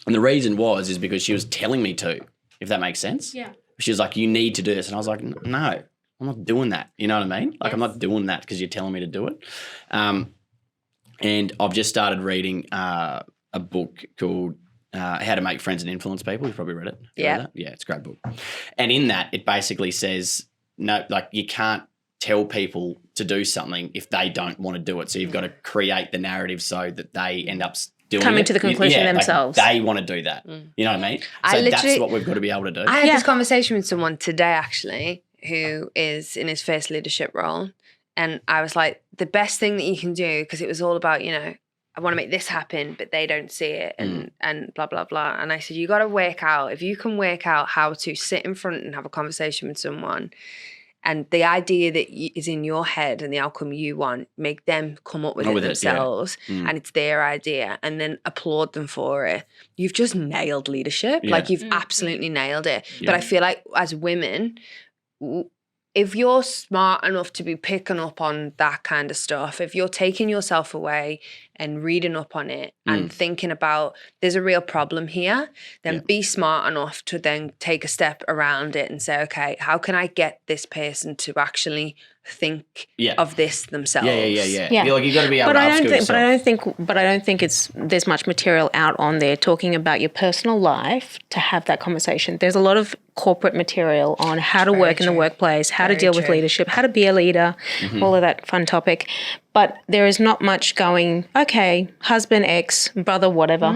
And the reason is because she was telling me to, if that makes sense. Yeah. She was like, you need to do this. And I was like, no, I'm not doing that. You know what I mean? Like, I'm not doing that because you're telling me to do it. And I've just started reading a book called How to Make Friends and Influence People. You've probably read it. Yeah. Yeah, it's a great book. And in that, it basically says, no, like you can't tell people to do something if they don't want to do it. So you've got to create the narrative so that they end up doing Coming it. to the conclusion Like, themselves. they want to do that. You know what I mean? So that's what we've got to be able to do. I had Yeah. this conversation with someone today, actually, who is in his first leadership role. And I was like, the best thing that you can do, because it was all about, I want to make this happen, but they don't see it and blah, blah, blah. And I said, you got to work out, if you can work out how to sit in front and have a conversation with someone and the idea that is in your head and the outcome you want, make them come up with it themselves and it's their idea and then applaud them for it. You've just nailed leadership. Yeah. Like you've absolutely nailed it. Yeah. But I feel like as women, if you're smart enough to be picking up on that kind of stuff, if you're taking yourself away and reading up on it and thinking about there's a real problem here, then be smart enough to then take a step around it and say, okay, how can I get this person to actually think of this themselves? Yeah. Like you've got to be able But to I upskill don't think. yourself. But I don't think there's much material out on there talking about your personal life to have that conversation. There's a lot of corporate material on how to work in the workplace, how to deal with leadership, how to be a leader, all of that fun topic. But there is not much going, okay, husband, ex, brother, whatever.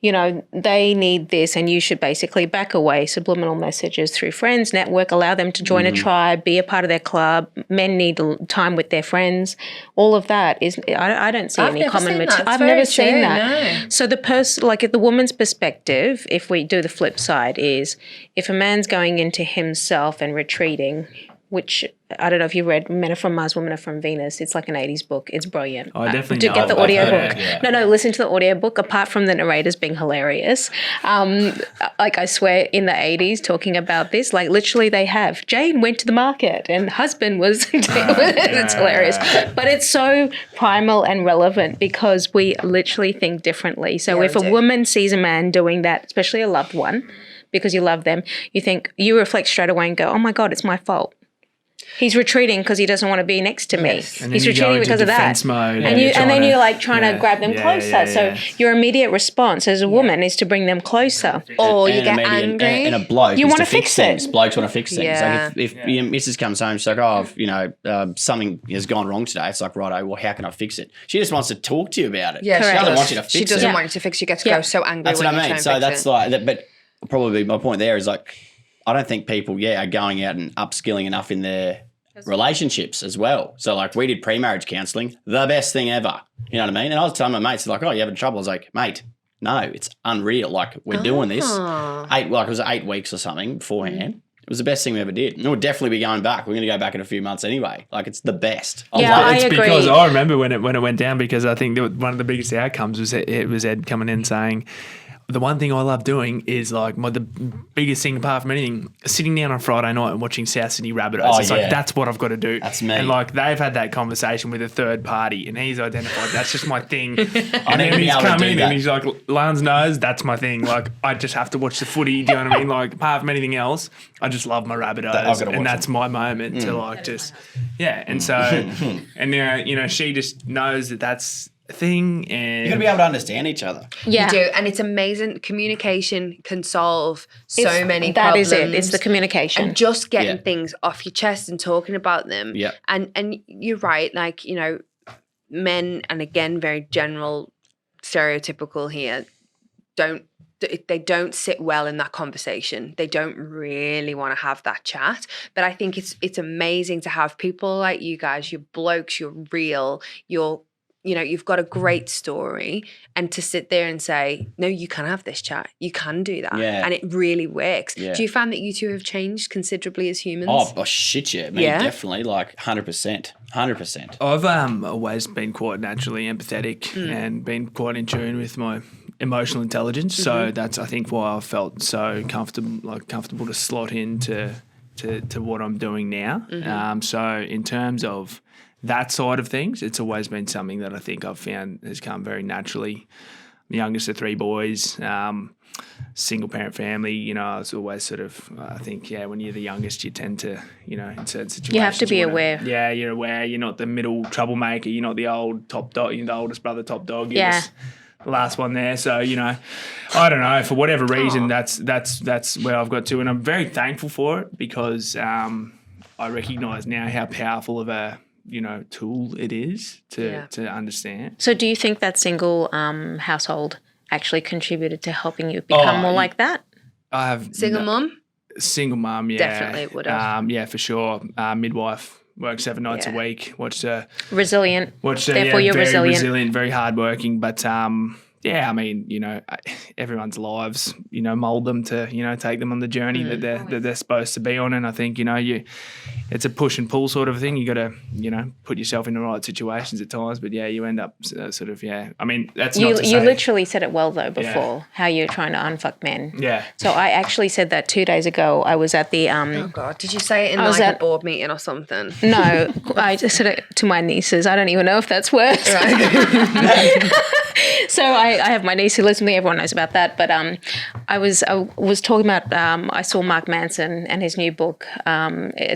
They need this and you should basically back away. Subliminal messages through friends, network, allow them to join a tribe, be a part of their club. Men need time with their friends. All of that is, I don't see any common material. I've never seen that. No. So the person, like at the woman's perspective, if we do the flip side is if a man's going into himself and retreating, which I don't know if you read Men Are From Mars, Women Are From Venus. It's like an 80s book. It's brilliant. I definitely Do get the audio book. Yeah. No, listen to the audio book. Apart from the narrators being hilarious, like I swear in the 80s talking about this, like literally they have Jane went to the market and husband was, it's hilarious. But it's so primal and relevant because we literally think differently. So if a woman sees a man doing that, especially a loved one, because you love them, you reflect straight away and go, oh my God, it's my fault. He's retreating because he doesn't want to be next to me. Yes. He's retreating because of that. Mode and then you're like trying to grab them closer. So your immediate response as a woman is to bring them closer. Or you get angry. And a bloke You is want to to fix fix things. it. Blokes want to fix things. Yeah. Like if your missus comes home, she's like, something has gone wrong today. It's like, righto, well, how can I fix it? She just wants to talk to you about it. Yeah, she doesn't want you to fix it. She doesn't want you to fix it. She gets to go so angry That's when what you I try mean. and So fix that's it. like that. But probably my point there is like, I don't think people, are going out and upskilling enough in their relationships as well. So like we did pre-marriage counselling, the best thing ever. You know what I mean? And I was telling my mates, like, oh, you having trouble? I was like, mate, no, it's unreal. Like we're doing this. It was 8 weeks or something beforehand. It was the best thing we ever did. And we'll definitely be going back. We're going to go back in a few months anyway. Like it's the best. I It's agree. because I remember when it went down because I think one of the biggest outcomes was it was Ed coming in saying, the one thing I love doing is like the biggest thing apart from anything, sitting down on Friday night and watching South Sydney Rabbitohs. Like that's what I've got to do. That's me. And like they've had that conversation with a third party and he's identified that's just my thing. I And need to then be he's able to come do in that. and he's like, Lance knows that's my thing. Like I just have to watch the footy. Do you know what I mean? Like apart from anything else, I just love my Rabbitohs and that's my moment to like just And so and now she just knows that that's thing and You got to be able to understand each other. Yeah. You do, and it's amazing. Communication can solve so many That problems. is it. It's the communication. And just getting things off your chest and talking about them. Yeah. And you're right, like, men, and again, very general, stereotypical here, they don't sit well in that conversation. They don't really want to have that chat. But I think it's amazing to have people like you guys, you're blokes, you're real, you've got a great story, and to sit there and say, no, you can have this chat. You can do that. Yeah. And it really works. Yeah. Do you find that you two have changed considerably as humans? Oh shit, yeah. Me, definitely, like 100%. 100%. I've always been quite naturally empathetic and been quite in tune with my emotional intelligence. So that's I think why I felt so comfortable to slot into to what I'm doing now. So in terms of that side of things, it's always been something that I think I've found has come very naturally. I'm the youngest of 3 boys, single parent family. It's always sort of, I think, when you're the youngest, you tend to, in certain situations. You have to be aware. Yeah, you're aware. You're not the middle troublemaker. You're not the old top dog. You're the oldest brother top dog. You're just the last one there. So, I don't know, for whatever reason, that's where I've got to. And I'm very thankful for it because I recognise now how powerful of a tool it is to understand. So do you think that single household actually contributed to helping you become more like that? I have Single mum? Single mum, yeah. Definitely would have. Yeah, for sure. Midwife, worked 7 nights a week. Watched Resilient. Therefore, you're very resilient. very hardworking. But yeah, I mean, everyone's lives, mold them to, take them on the journey that they're supposed to be on. And I think, it's a push and pull sort of thing. You got to, put yourself in the right situations at times. But yeah, you end up sort of, yeah. I mean, that's not to say. You literally said it well though before, how you're trying to unfuck men. Yeah. So I actually said that 2 days ago. I was at the Oh God! Did you say it in like a board meeting or something? No, I just said it to my nieces. I don't even know if that's worse. So I have my niece who lives with me. Everyone knows about that. But I was talking about. I saw Mark Manson and his new book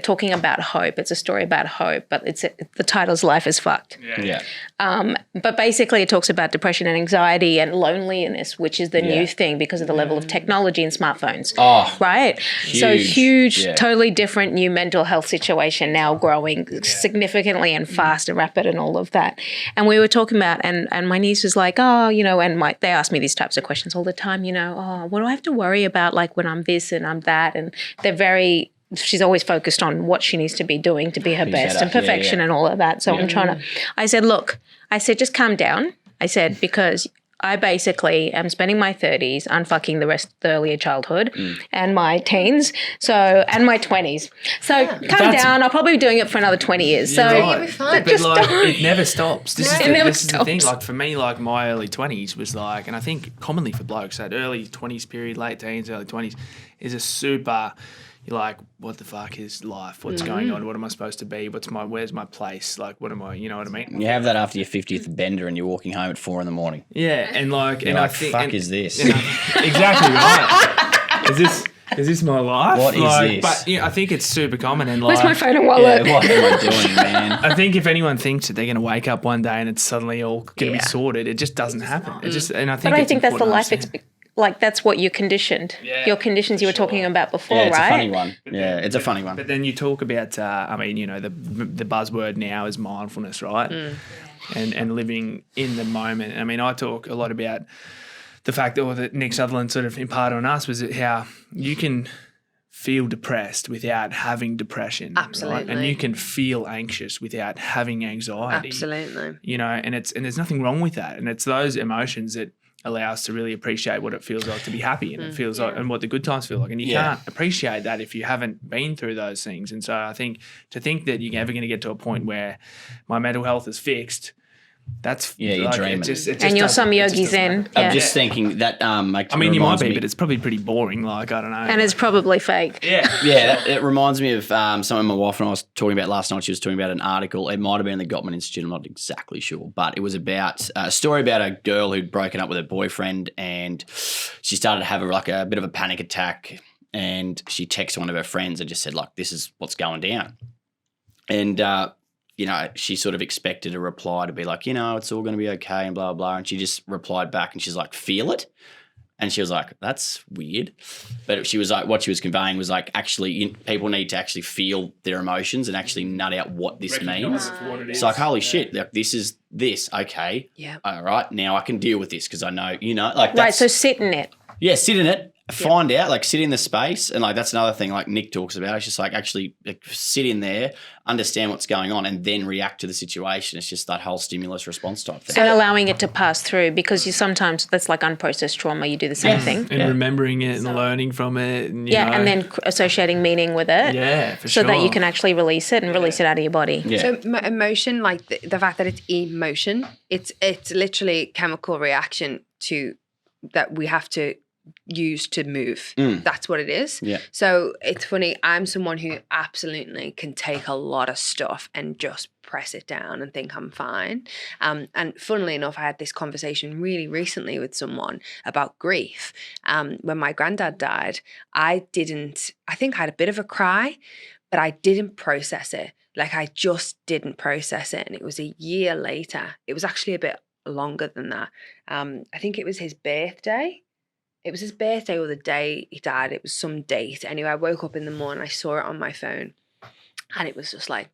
talking about hope. It's a story about hope, but the title's "Life is Fucked." Yeah. But basically, it talks about depression and anxiety and loneliness, which is the new thing because of the level of technology and smartphones. Oh, right. huge. So huge, totally different new mental health situation now growing significantly and fast and rapid and all of that. And we were talking about, and my niece was like, oh, and they ask me these types of questions all the time, oh, what do I have to worry about, like when I'm this and I'm that? And she's always focused on what she needs to be doing to be her best and perfection and all of that. So I'm trying to, I said, just calm down. I said, because I basically am spending my 30s unfucking the rest of the earlier childhood and my teens, and my 20s. So calm down. I'll probably be doing it for another 20 years. So you'll be fine. But it never stops. This is the thing. stops. Like for me, like my early 20s was like, and I think commonly for blokes, that early 20s period, late teens, early 20s is a super. You're like, what the fuck is life? What's going on? What am I supposed to be? Where's my place? Like, what am I? You know what I mean? You have that after your 50th bender and you're walking home at 4 a.m. Yeah, and like, You're and like, I think, fuck is this? Exactly right. Is this my life? What is this? But I think it's super common. And like, where's my phone and wallet? Yeah, what am I doing, man? I think if anyone thinks that they're going to wake up one day and it's suddenly all going to be sorted, it just doesn't happen. It just, and I think. But I think that's the important to life understand. Like that's what you're conditioned. Yeah, your conditions you were talking about before, Yeah, it's right? a funny one. It's a funny one. But then you talk about, the buzzword now is mindfulness, right? And living in the moment. I mean, I talk a lot about the fact that Nick Sutherland sort of imparted on us was how you can feel depressed without having depression. Absolutely. Right? And you can feel anxious without having anxiety. Absolutely. And there's nothing wrong with that. And it's those emotions that allow us to really appreciate what it feels like to be happy and it feels like and what the good times feel like. And you can't appreciate that if you haven't been through those things. And so I think to think that you're ever going to get to a point where my mental health is fixed, that's you're dreaming. And you're some yogi zen. I'm just thinking that you might be, but it's probably pretty boring. Like, I don't know. And it's probably fake. Yeah, it reminds me of something my wife and I was talking about last night. She was talking about an article. It might have been in the Gottman Institute. I'm not exactly sure. But it was about a story about a girl who'd broken up with her boyfriend and she started to have a bit of a panic attack and she texted one of her friends and just said, like, this is what's going down. And she sort of expected a reply to be like, it's all going to be okay and blah, blah. And she just replied back and she's like, feel it. And she was like, that's weird. But she was like, what she was conveying was like, actually, people need to actually feel their emotions and actually nut out what this means. It's like, holy shit, like this is this. Okay. Yeah. All right. Now I can deal with this because I know, like that's. Right. So sit in it. Yeah. Sit in it. Find out, like sit in the space. And like, that's another thing like Nick talks about. It's just like actually sit in there, understand what's going on and then react to the situation. It's just that whole stimulus response type thing. So allowing it to pass through because sometimes that's like unprocessed trauma. You do the same thing. And remembering it and learning from it. And, and then associating meaning with it. Yeah, for sure. So that you can actually release it and release it out of your body. Yeah. So emotion, like the fact that it's emotion, it's literally a chemical reaction that we have to use to move. That's what it is. Yeah. So it's funny. I'm someone who absolutely can take a lot of stuff and just press it down and think I'm fine. And funnily enough, I had this conversation really recently with someone about grief. When my granddad died, I think I had a bit of a cry, but I didn't process it. Like I just didn't process it. And it was a year later. It was actually a bit longer than that. I think it was his birthday. It was his birthday or the day he died. It was some date. Anyway, I woke up in the morning. I saw it on my phone. And it was just like,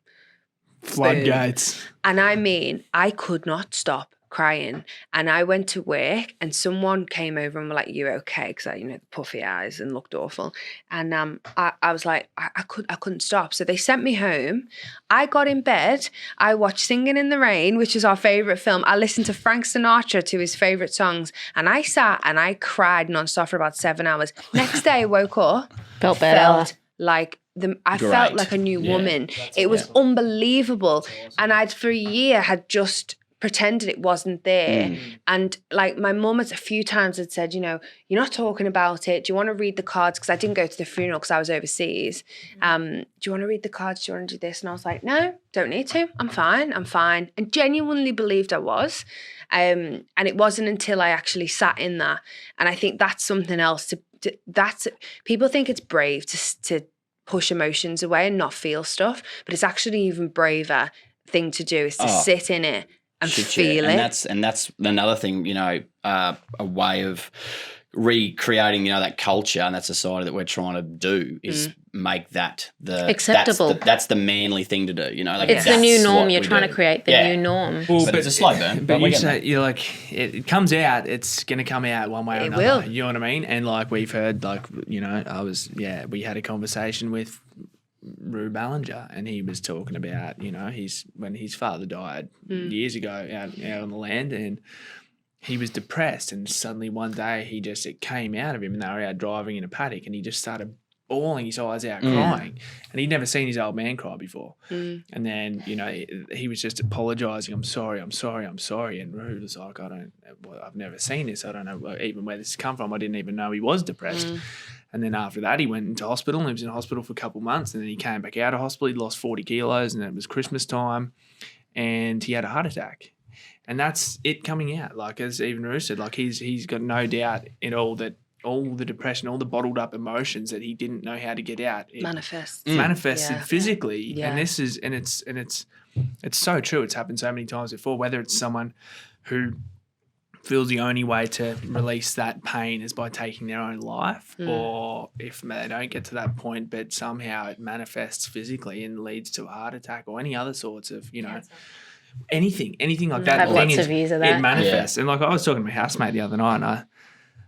Floodgates. And I mean, I could not stop crying. And I went to work and someone came over and were like, "You okay?" Because I, the puffy eyes and looked awful. And I was like, I couldn't stop. So they sent me home. I got in bed. I watched Singing in the Rain, which is our favourite film. I listened to Frank Sinatra, to his favourite songs. And I sat and I cried nonstop for about 7 hours. Next day I woke up. Felt better. Felt like I Great. felt like a new woman. It was unbelievable. And I'd for a year had just pretended it wasn't there. And like my mum a few times had said, you're not talking about it. Do you want to read the cards? Because I didn't go to the funeral because I was overseas. Do you want to read the cards? Do you want to do this? And I was like, no, don't need to. I'm fine. And genuinely believed I was. And it wasn't until I actually sat in that. And I think that's something else people think it's brave to push emotions away and not feel stuff, but it's actually even braver thing to do is to sit in it and feel it. And that's another thing, a way of recreating, that culture and that society that we're trying to do is make that acceptable. That's the manly thing to do, it's the new norm. You're trying to create the new norm. Well, but it's a slow burn. But you say, it comes out, it's going to come out one way or another. Will. You know what I mean? And like we've heard, we had a conversation with Rue Ballinger, and he was talking about, when his father died years ago out on the land, and he was depressed, and suddenly one day it came out of him, and they were out driving in a paddock, and he just started bawling his eyes out, crying, and he'd never seen his old man cry before. And then he was just apologising. I'm sorry. And Rue was like, I've never seen this. I don't know even where this has come from. I didn't even know he was depressed. And then after that, he went into hospital, and he was in hospital for a couple of months, and then he came back out of hospital. He lost 40 kilos, and it was Christmas time, and he had a heart attack. And that's it coming out. Like, as even Rue said, like he's got no doubt in all that, all the depression, all the bottled up emotions that he didn't know how to get out. It manifested physically. Yeah. And this is, and it's so true. It's happened so many times before, whether it's someone who feels the only way to release that pain is by taking their own life, or if they don't get to that point, but somehow it manifests physically and leads to a heart attack or any other sorts of, anything like that. I have lots of views of that. It manifests. And like I was talking to my housemate the other night, and I was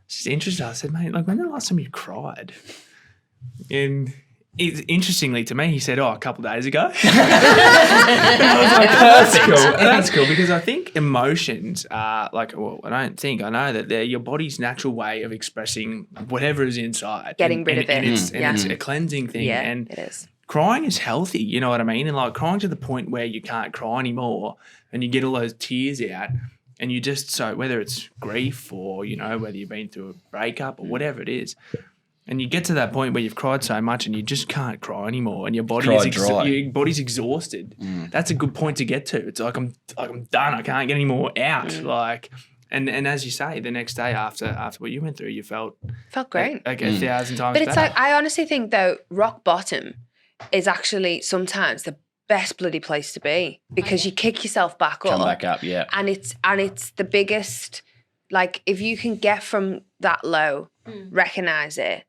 just interested. I said, mate, like when the last time you cried? And interestingly to me, he said, a couple of days ago. And I was like, that's cool. And that's cool because I think emotions are I know that they're your body's natural way of expressing whatever is inside. Getting rid of it. And it's a cleansing thing. Yeah, and it is. Crying is healthy, you know what I mean? And like crying to the point where you can't cry anymore and you get all those tears out, and you just, so whether it's grief or, whether you've been through a breakup or whatever it is, and you get to that point where you've cried so much and you just can't cry anymore, and your body's exhausted. That's a good point to get to. It's like I'm done. I can't get any more out. And as you say, the next day after what you went through, you felt great. Like 1,000 times But it's better. like, I honestly think though, rock bottom is actually sometimes the best bloody place to be, because you kick yourself back up. Come back up, yeah. And it's the biggest, like if you can get from that low, recognize it,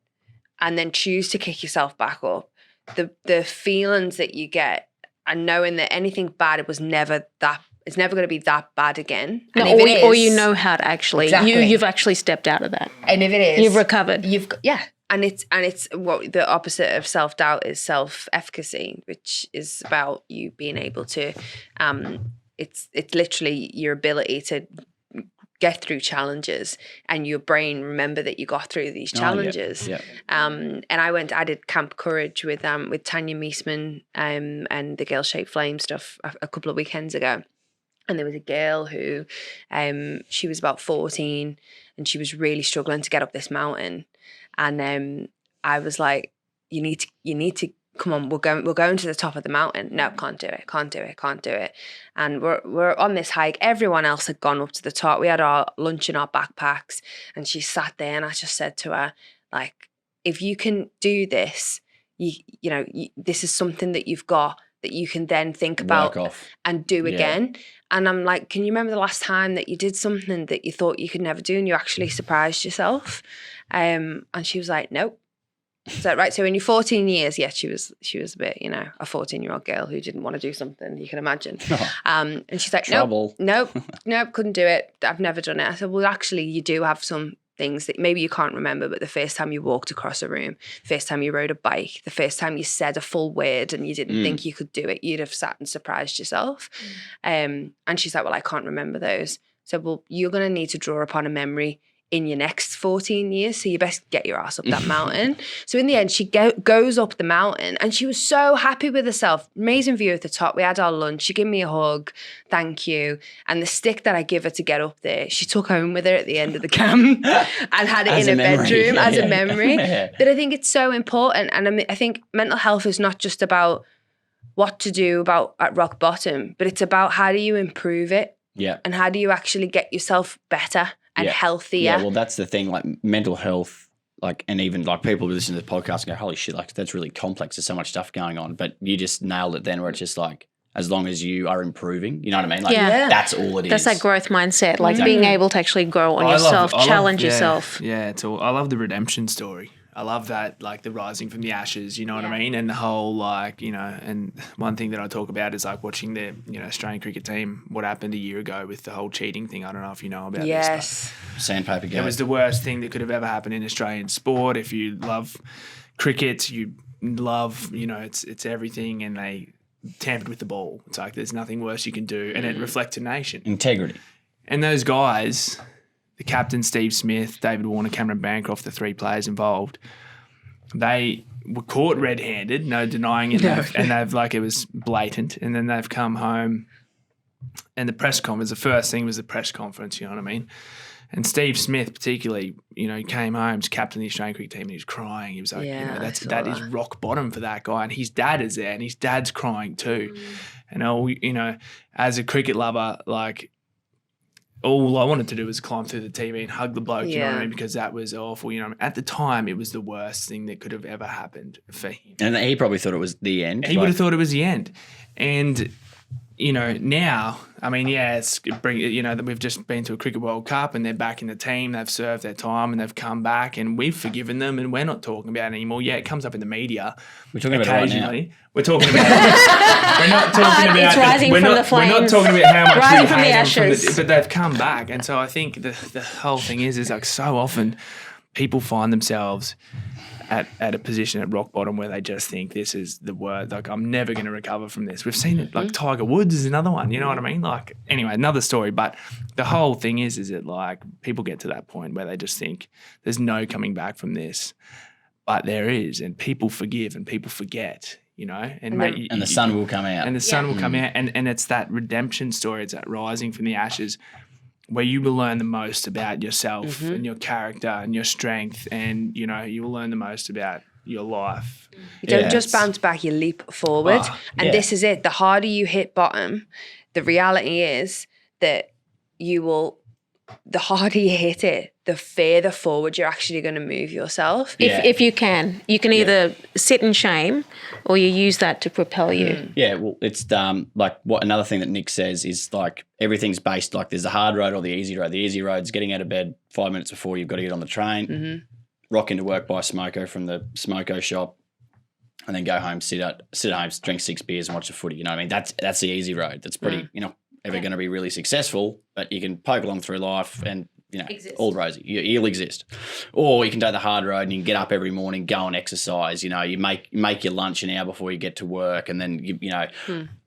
and then choose to kick yourself back up, the feelings that you get, and knowing that anything bad, it's never going to be that bad again. No, And if it is, or you know how to actually, Exactly. you've actually stepped out of that. And if it is, You've recovered. And it's what the opposite of self-doubt is self-efficacy, which is about you being able to, it's literally your ability to get through challenges, and your brain remember that you got through these challenges. And I did Camp Courage with Tanya Meisman and the Girl Shaped Flame stuff a couple of weekends ago. And there was a girl who, she was about 14, and she was really struggling to get up this mountain. And I was like, you need to come on, we're going to the top of the mountain. No, can't do it. And we're on this hike. Everyone else had gone up to the top. We had our lunch in our backpacks, and she sat there, and I just said to her, like, if you can do this, this is something that you've got that you can then think about and do again. And I'm like, can you remember the last time that you did something that you thought you could never do and you actually surprised yourself? And she was like, nope. So right, so in your 14 years, yes, she was a bit, you know, a 14-year-old girl who didn't want to do something, you can imagine. And she's like, Trouble. nope, couldn't do it. I've never done it. I said, well, actually, you do have some things that maybe you can't remember, but the first time you walked across a room, the first time you rode a bike, the first time you said a full word and you didn't think you could do it, you'd have sat and surprised yourself. And she's like, well, I can't remember those. So, well, you're going to need to draw upon a memory in your next 14 years, so you best get your ass up that mountain. So in the end, she goes up the mountain and she was so happy with herself. Amazing view at the top. We had our lunch. She gave me a hug. Thank you. And the stick that I give her to get up there, she took home with her at the end of the camp and had it in her bedroom as a memory. But I think it's so important. And I think mental health is not just about what to do about at rock bottom, but it's about how do you improve it? Yeah. And how do you actually get yourself better and healthier? Yeah, well, that's the thing, like mental health, like, and even like people who listen to the podcast and go, holy shit, like that's really complex. There's so much stuff going on. But you just nailed it then, where it's just like, as long as you are improving, you know what I mean? Like, that's all it is. That's that growth mindset, like being able to actually grow on yourself, challenge yourself. Yeah, it's all. I love the redemption story. I love that, like the rising from the ashes, you know what I mean? And the whole, like, you know, and one thing that I talk about is like watching the, you know, Australian cricket team, what happened a year ago with the whole cheating thing. I don't know if you know about this. Sandpaper game. It was the worst thing that could have ever happened in Australian sport. If you love cricket, you love, you know, it's everything, and they tampered with the ball. It's like there's nothing worse you can do, and it reflects a nation. Integrity. And those guys, the captain, Steve Smith, David Warner, Cameron Bancroft, the three players involved, they were caught red-handed, no denying it, and they've like, it was blatant. And then they've come home, and the press conference, the first thing was the press conference, you know what I mean? And Steve Smith particularly, you know, he came home, he's captain of the Australian cricket team, and he was crying. He was like, you know, that is rock bottom for that guy. And his dad is there, and his dad's crying too. And all, you know, as a cricket lover, like, all I wanted to do was climb through the TV and hug the bloke, you know what I mean? Because that was awful, you know. At the time, it was the worst thing that could have ever happened for him. And he probably thought it was the end. He would have thought it was the end. And, you know, now, I mean, you know, that we've just been to a Cricket World Cup and they're back in the team, they've served their time and they've come back and we've forgiven them and we're not talking about it anymore. Yeah, it comes up in the media. We're talking about it right now. We're talking about it. We're not talking about it's rising from the flames. We're not talking about how much rising we from the hate ashes. them, but they've come back. And so I think the whole thing is like so often people find themselves at a position at rock bottom where they just think this is the word, like I'm never going to recover from this. We've seen it, like Tiger Woods is another one, you know what I mean? Like, anyway, another story, but the whole thing is that like people get to that point where they just think there's no coming back from this, but there is, and people forgive and people forget, you know, and the sun will come out. And the sun will come out, and it's that redemption story, it's that rising from the ashes, where you will learn the most about yourself and your character and your strength, and, you know, you will learn the most about your life. You don't just bounce back, you leap forward. And this is it. The harder you hit bottom, the reality is that the harder you hit it, the further forward you're actually going to move yourself. If you can either sit in shame or you use that to propel you. Yeah, well, it's like what another thing that Nick says is like everything's based, like there's the hard road or the easy road. The easy road's getting out of bed 5 minutes before you've got to get on the train, rock into work, buy a smoko from the smoko shop, and then go home, sit at home, drink 6 beers and watch the footy. You know what I mean? That's the easy road. That's pretty, you know, ever going to be really successful, but you can poke along through life and, you know, all rosy. You'll exist. Or you can take the hard road and you can get up every morning, go and exercise. You know, you make your lunch an hour before you get to work, and then you know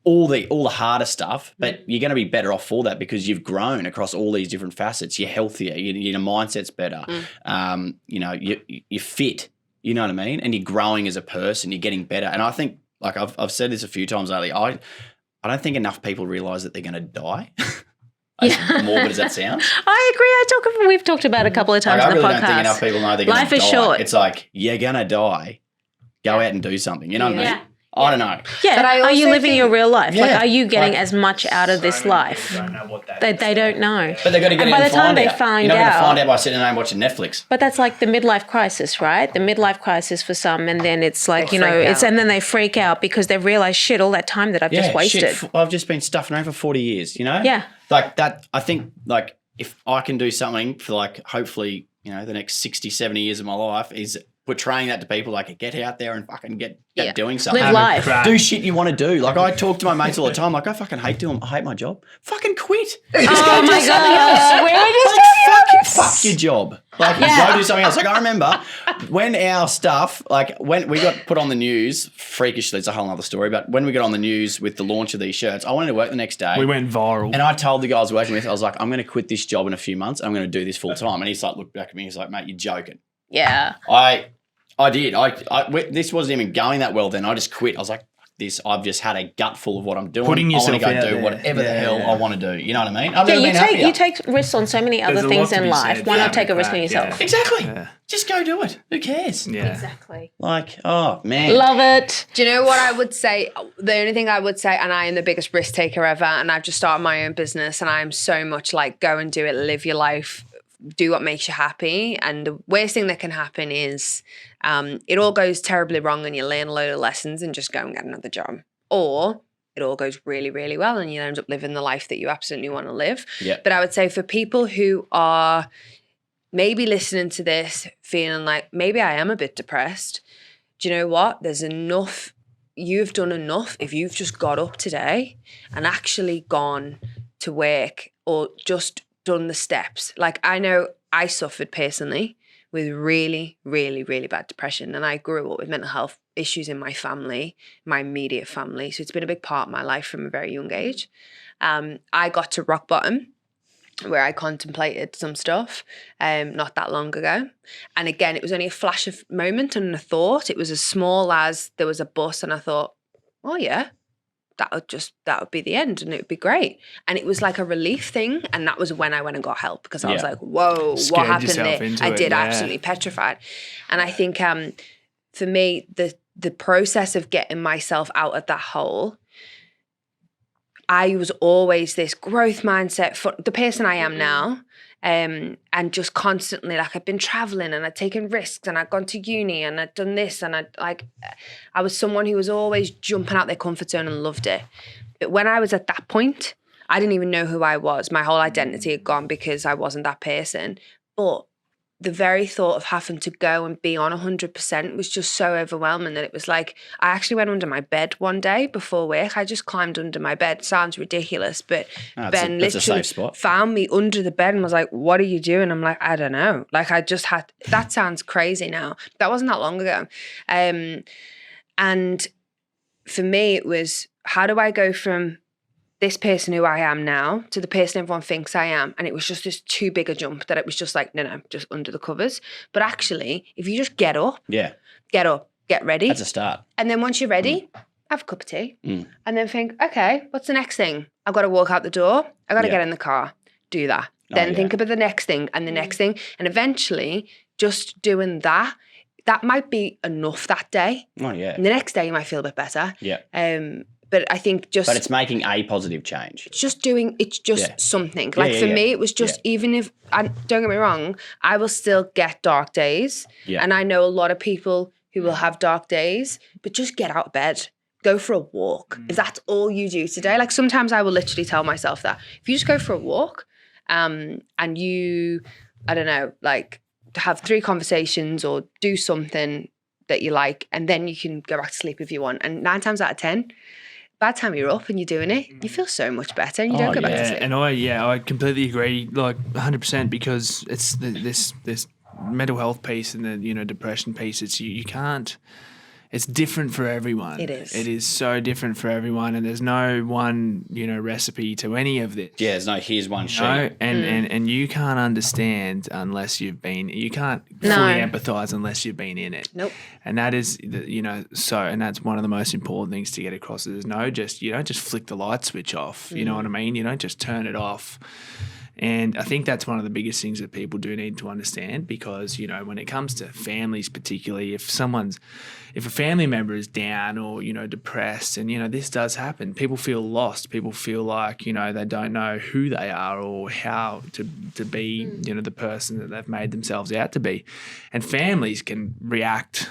all the harder stuff. But you're going to be better off for that because you've grown across all these different facets. You're healthier. Your mindset's better. You know, you're fit. You know what I mean? And you're growing as a person. You're getting better. And I think, like I've said this a few times lately, I don't think enough people realise that they're going to die. As morbid as that sounds. I agree. We've talked about it a couple of times like, in the podcast. I really don't think enough people know they're going to die. Life is short. It's like, you're going to die. Go out and do something. You know what I mean? I don't know. Yeah, but are you living your real life? Yeah. Like, are you getting as much out of this life? Don't know what that They don't know. But they've got to get and in by and the time find they out. find You're not going to out, find out by sitting at home watching Netflix. but that's like the midlife crisis, right? The midlife crisis for some, and then it's like, They you know, freak it's out. and then they freak out because they realize, shit, all that time that I've just wasted. Shit, I've just been stuffing around for 40 years, you know? Yeah. Like that, I think, like, if I can do something for, like, hopefully, you know, the next 60, 70 years of my life is portraying that to people, like, get out there and fucking get Yeah. doing something. Live life. Do shit you want to do. Like, I talk to my mates all the time. Like, I fucking hate my job. Fucking quit. Oh my God. Where did Fuck your job. Like, go do something else. Like, I remember when our stuff, like, when we got put on the news, freakishly, it's a whole other story, but when we got on the news with the launch of these shirts, I wanted to work the next day. We went viral. And I told the guy I was working with, I was like, I'm going to quit this job in a few months. I'm going to do this full time. And he's like, looked back at me. He's like, mate, you're joking. Yeah. I did. This wasn't even going that well then. I just quit. I was like, fuck this. I've just had a gut full of what I'm doing. Putting yourself I want out to go do there. whatever the hell I want to do. You know what I mean? You take risks on so many other There's a things lot to in be life. said Why for not take a risk on that, yourself? yeah. Exactly. Yeah. Just go do it. Who cares? Yeah. Exactly. Like, oh, man. Love it. Do you know what I would say? The only thing I would say, and I am the biggest risk taker ever, and I've just started my own business, and I am so much like, go and do it, live your life, do what makes you happy. And the worst thing that can happen is it all goes terribly wrong and you learn a load of lessons and just go and get another job. Or it all goes really, really well and you end up living the life that you absolutely want to live. Yeah. But I would say for people who are maybe listening to this feeling like maybe I am a bit depressed, do you know what? There's enough. You've done enough if you've just got up today and actually gone to work or just done the steps. Like, I know I suffered personally with really, really, really bad depression, and I grew up with mental health issues in my family, my immediate family. So it's been a big part of my life from a very young age. I got to rock bottom where I contemplated some stuff not that long ago. And again, it was only a flash of moment and a thought. It was as small as there was a bus and I thought, oh yeah, that would be the end and it would be great. And it was like a relief thing. And that was when I went and got help because I was like, whoa, Scared what happened yourself there? into I it, did, yeah. absolutely petrified. And I think for me, the process of getting myself out of that hole, I was always this growth mindset for the person I am now. And just constantly, like, I've been traveling and I'd taken risks and I'd gone to uni and I'd done this and I was someone who was always jumping out their comfort zone and loved it. But when I was at that point, I didn't even know who I was. My whole identity had gone because I wasn't that person. But the very thought of having to go and be on 100% was just so overwhelming that it was like, I actually went under my bed one day before work. I just climbed under my bed. Sounds ridiculous, but Ben that's a literally safe spot. found me under the bed and was like, what are you doing? I'm like, I don't know. Like, I just had, that sounds crazy now. That wasn't that long ago. And for me, it was, how do I go from this person who I am now to the person everyone thinks I am? And it was just this too big a jump that it was just like, no, just under the covers. But actually, if you just get up, get ready. That's a start. And then once you're ready, have a cup of tea. And then think, okay, what's the next thing? I've got to walk out the door. I've got to get in the car. Do that. Then think about the next thing and the next thing. And eventually, just doing that might be enough that day. Oh, yeah. And the next day, you might feel a bit better. Yeah. But I think But it's making a positive change. it's just something. Like for me, it was just, even if, and don't get me wrong, I will still get dark days. Yeah. And I know a lot of people who will have dark days, but just get out of bed. Go for a walk. If that's all you do today, like sometimes I will literally tell myself that. If you just go for a walk and you, I don't know, like have 3 conversations or do something that you like, and then you can go back to sleep if you want. And 9 times out of 10, by the time you're up and you're doing it, you feel so much better and you don't go back to sleep. And I completely agree, like 100%, because it's this mental health piece and the depression piece. It's you can't. It's different for everyone. It is. It is so different for everyone, and there's no one recipe to any of this. Yeah, there's no here's one sheet. No, and you can't understand unless you've been. You can't fully empathize unless you've been in it. Nope. And that is, and that's one of the most important things to get across. There's you don't just flick the light switch off. You know what I mean? You don't just turn it off. And I think that's one of the biggest things that people do need to understand, because, when it comes to families particularly, if a family member is down or, depressed, and, this does happen, people feel lost. People feel like, they don't know who they are or how to be, the person that they've made themselves out to be. And families can react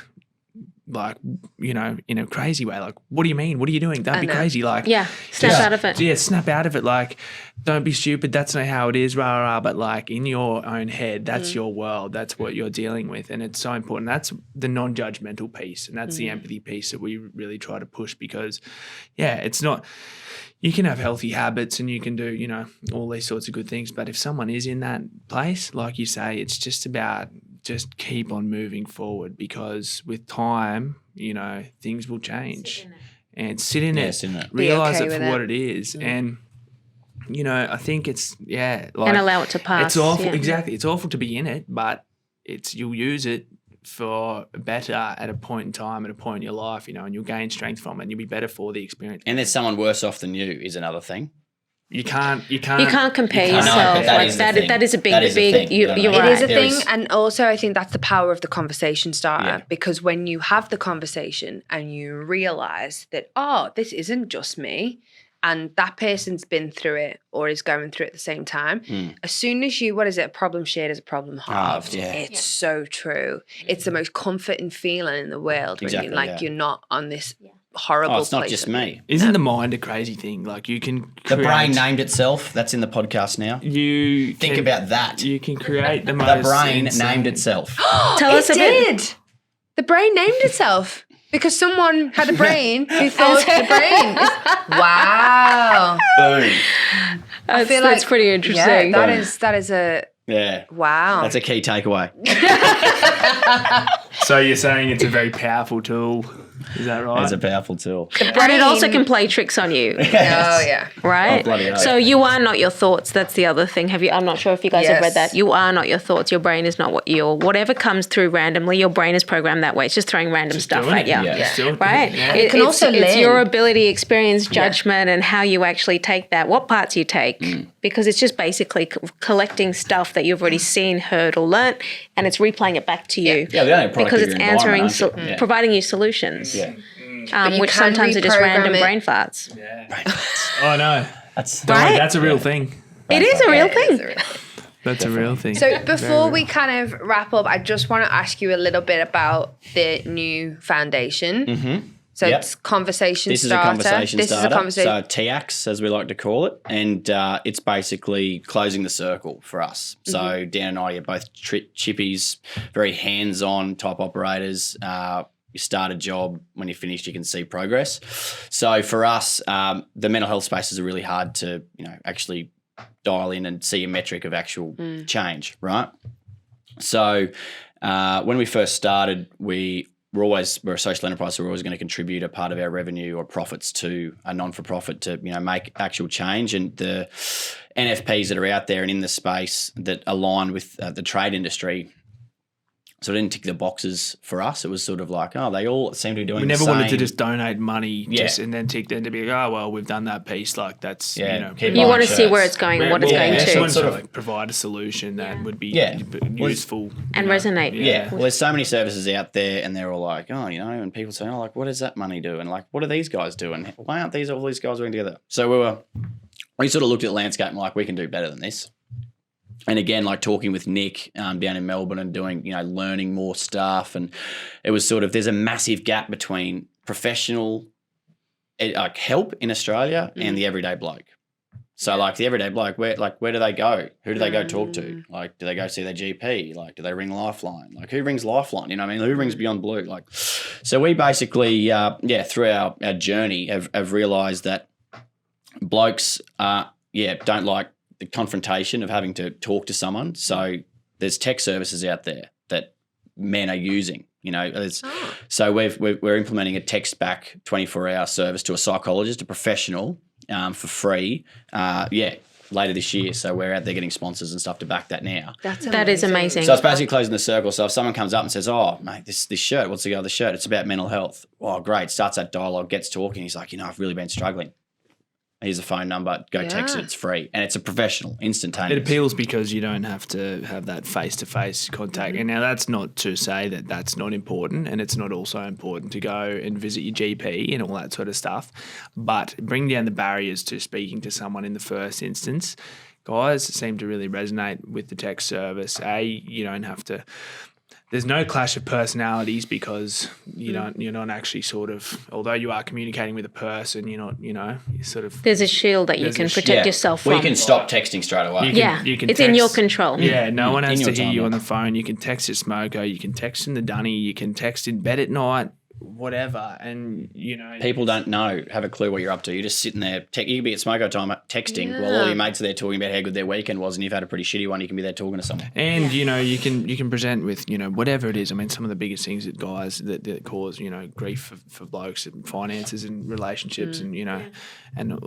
like, you know, in a crazy way. Like, what do you mean? What are you doing? Don't be crazy. Like, Yeah, snap out of it. Yeah, snap out of it. Like, don't be stupid. That's not how it is, rah, rah, rah. But like in your own head, that's your world. That's what you're dealing with. And it's so important. That's the non-judgmental piece. And that's the empathy piece that we really try to push because, yeah, it's not, you can have healthy habits and you can do, you know, all these sorts of good things. But if someone is in that place, like you say, it's just about just keep on moving forward because with time, you know, things will change. And sit in it. Realize okay it with for it. what it is. And, you know, I think it's, like, And allow it to pass. it's awful. Yeah. Exactly. It's awful to be in it, but you'll use it for better at a point in time, at a point in your life, you know, and you'll gain strength from it and you'll be better for the experience. And there's someone worse off than you is another thing. You can't compare you can't yourself. No, that Like is the that, thing. that is a big, That is the thing. you're No, no. right. It is a There thing, is- and also I think that's the power of the conversation starter Yeah. because when you have the conversation and you realize that, oh, this isn't just me and that person's been through it or is going through it at the same time, as soon as you, a problem shared is a problem halved. yeah. It's so true. It's the most comforting feeling in the world when Exactly, you're like, yeah. you're not on this horrible Oh, it's not place just of- me. Isn't the mind a crazy thing? Like you can The create, brain named itself. That's in the podcast now. you Think can- about that. You can create the most The brain insane- named itself. Tell us a bit. did. The brain named itself because someone had a brain who thought the brain. Wow. Boom. That's pretty interesting. Yeah, that is a Yeah. wow. That's a key takeaway. So you're saying it's a very powerful tool. Is that right? It's a powerful tool. But it also can play tricks on you, Oh yeah. right? Oh, bloody hell. So you are not your thoughts. That's the other thing. I'm not sure if you guys have read Yes. that. You are not your thoughts. Your brain is not whatever comes through randomly. Your brain is programmed that way. It's just throwing random stuff doing at it. you. Yeah. Just do it. Right? Yeah. It can also it's learn. your ability, experience, judgment, and how you actually take that, what parts you take. Because it's just basically collecting stuff that you've already seen, heard, or learnt, and it's replaying it back to you. Yeah, the only product because of it's your answering, environment, aren't you? Yeah. providing you solutions. Yeah. you Which can sometimes are just reprogram random it. brain farts. Oh no. That's Right? That's a real thing. It is a real It is thing. a real thing. That's a real thing. So before we kind of wrap up, I just want to ask you a little bit about the new foundation. Mm-hmm. So Yep. it's conversation This is a starter. conversation This starter. is a conversation. So TAX, as we like to call it, and it's basically closing the circle for us. So Dan and I are both chippies, very hands-on type operators. You start a job, when you're finished, you can see progress. So for us, the mental health spaces are really hard to, actually dial in and see a metric of actual change, right? So when we first started, we're a social enterprise, so we're always going to contribute a part of our revenue or profits to a non-for-profit to make actual change. And the NFPs that are out there and in the space that align with the trade industry, so it didn't tick the boxes for us. It was sort of like, they all seem to be doing we the never same. wanted to just donate money Yeah. and then tick them to be like, oh well, we've done that piece. Like that's Yeah, keep You buying want to see shirts. where it's going, what it's Yeah, going just to. want Sort to of- like provide a solution that would be Yeah. useful And you know. resonate. Yeah, well, there's so many services out there, and they're all like, and people say, like, what does that money do? And like, what are these guys doing? Why aren't all these guys working together? So we sort of looked at the landscape and like, we can do better than this. And again, like talking with Nick down in Melbourne and doing, learning more stuff, and it was sort of there's a massive gap between professional help in Australia and the everyday bloke. So like the everyday bloke, where do they go? Who do they go talk to? Like, do they go see their GP? Like, do they ring Lifeline? Like, who rings Lifeline? You know what I mean? Who rings Beyond Blue? Like, so we basically, through our journey have realised that blokes, don't like the confrontation of having to talk to someone. So there's tech services out there that men are using. So we're implementing a text back 24-hour service to a psychologist, a professional, for free. Later this year. So we're out there getting sponsors and stuff to back that now. That is amazing. So it's basically closing the circle. So if someone comes up and says, "Oh, mate, this shirt, what's the other shirt? It's about mental health." Oh, great. Starts that dialogue, gets talking. He's like, I've really been struggling. Here's a phone number. Go text it. It's free. And it's a professional, instantaneous. It appeals because you don't have to have that face-to-face contact. And now that's not to say that that's not important, and it's not also important to go and visit your GP and all that sort of stuff. But bring down the barriers to speaking to someone in the first instance. Guys seem to really resonate with the text service. You don't have to there's no clash of personalities because you're not actually sort of, although you are communicating with a person, you're not, you sort of. There's a shield that you can protect yourself from. We can stop texting straight away. You can it's text, in your control. Yeah, no one has your to hear you timeline. on the phone. You can text your smoker, you can text in the dunny, you can text in bed at night, whatever. And, People don't have a clue what you're up to. You're just sitting there. You can be at smoko time texting while all your mates are there talking about how good their weekend was, and you've had a pretty shitty one. You can be there talking to someone. And you can present with whatever it is. I mean, some of the biggest things that guys that cause grief for blokes and finances and relationships and and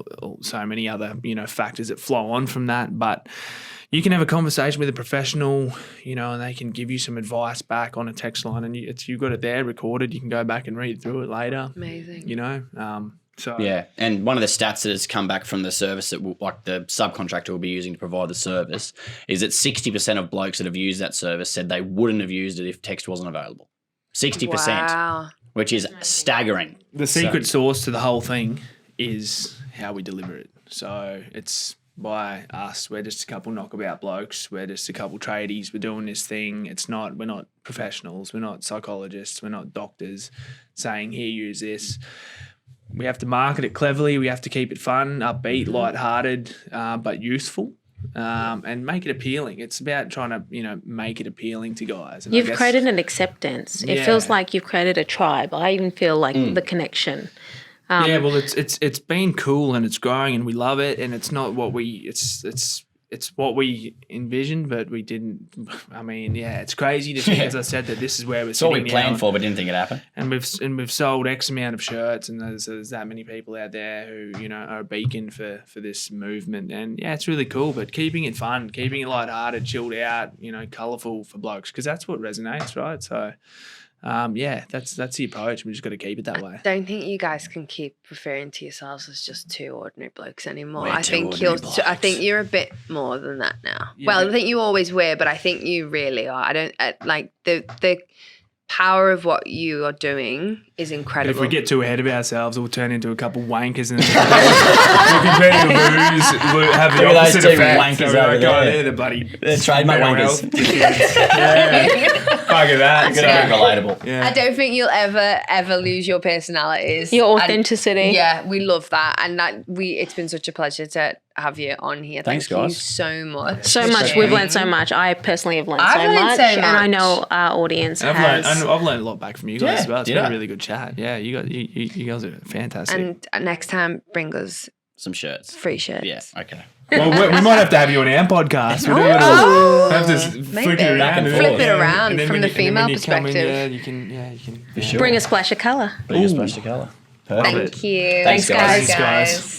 so many other factors that flow on from that. But you can have a conversation with a professional, and they can give you some advice back on a text line, and you've got it there recorded. You can go back and read through it later. Amazing. So Yeah, and one of the stats that has come back from the service that the subcontractor will be using to provide the service is that 60% of blokes that have used that service said they wouldn't have used it if text wasn't available. 60%, Wow. which is staggering. the secret sauce to the whole thing is how we deliver it. So it's by us. We're just a couple knockabout blokes. We're just a couple tradies. We're doing this thing. We're not professionals. We're not psychologists. We're not doctors saying, here, use this. We have to market it cleverly. We have to keep it fun, upbeat, lighthearted, but useful, and make it appealing. It's about trying to, make it appealing to guys. And You've created an acceptance. It feels like you've created a tribe. I even feel like the connection. Yeah, well, it's been cool and it's growing and we love it, and it's not what it's what we envisioned, but we didn't. I mean, it's crazy to think, as I said, that this is where we're It's what sitting we planned now. for, but didn't think it'd happen. And we've sold X amount of shirts, and there's that many people out there who are a beacon for this movement, and it's really cool. But keeping it fun, keeping it lighthearted, chilled out, colourful for blokes, because that's what resonates, right? So. That's the approach. We just got to keep it that way. I don't think you guys can keep referring to yourselves as just two ordinary blokes anymore. We're I two think ordinary I think you're a bit more than that now. Yeah, well, but- I think you always were, but I think you really are. I don't like the power of what you are doing is But incredible. if we get too ahead of ourselves, we'll turn into a couple wankers and we'll compare to booze. We'll have the Look at those opposite two effect. wankers So we're over like, there. they're the bloody Trademutt mental wankers. health kids. Fuck at that. Very So, relatable. yeah. I don't think you'll ever lose your personalities. Your And- authenticity. yeah, we love that, and it's been such a pleasure to have you on here. Thanks, Thank you guys. so much. So for much. sharing. We've learned so much. I personally have learned I've so learned much, so and I much. know our audience And has. I've learned a lot back from you guys Yeah, as well. It's yeah. been a really good chat. Yeah, you guys are fantastic. And next time, bring us Some shirts. free shirts. Yeah, okay. Well, we might have to have you on our podcast. We'll do a little, Oh, have to flip maybe. it around. and Flip forth. it around And then from when the you- and then when female you come in, perspective. you can. For sure. Bring a splash of colour. Bring a splash of colour. Perfect. Thank you. Thanks, guys. Thanks, guys.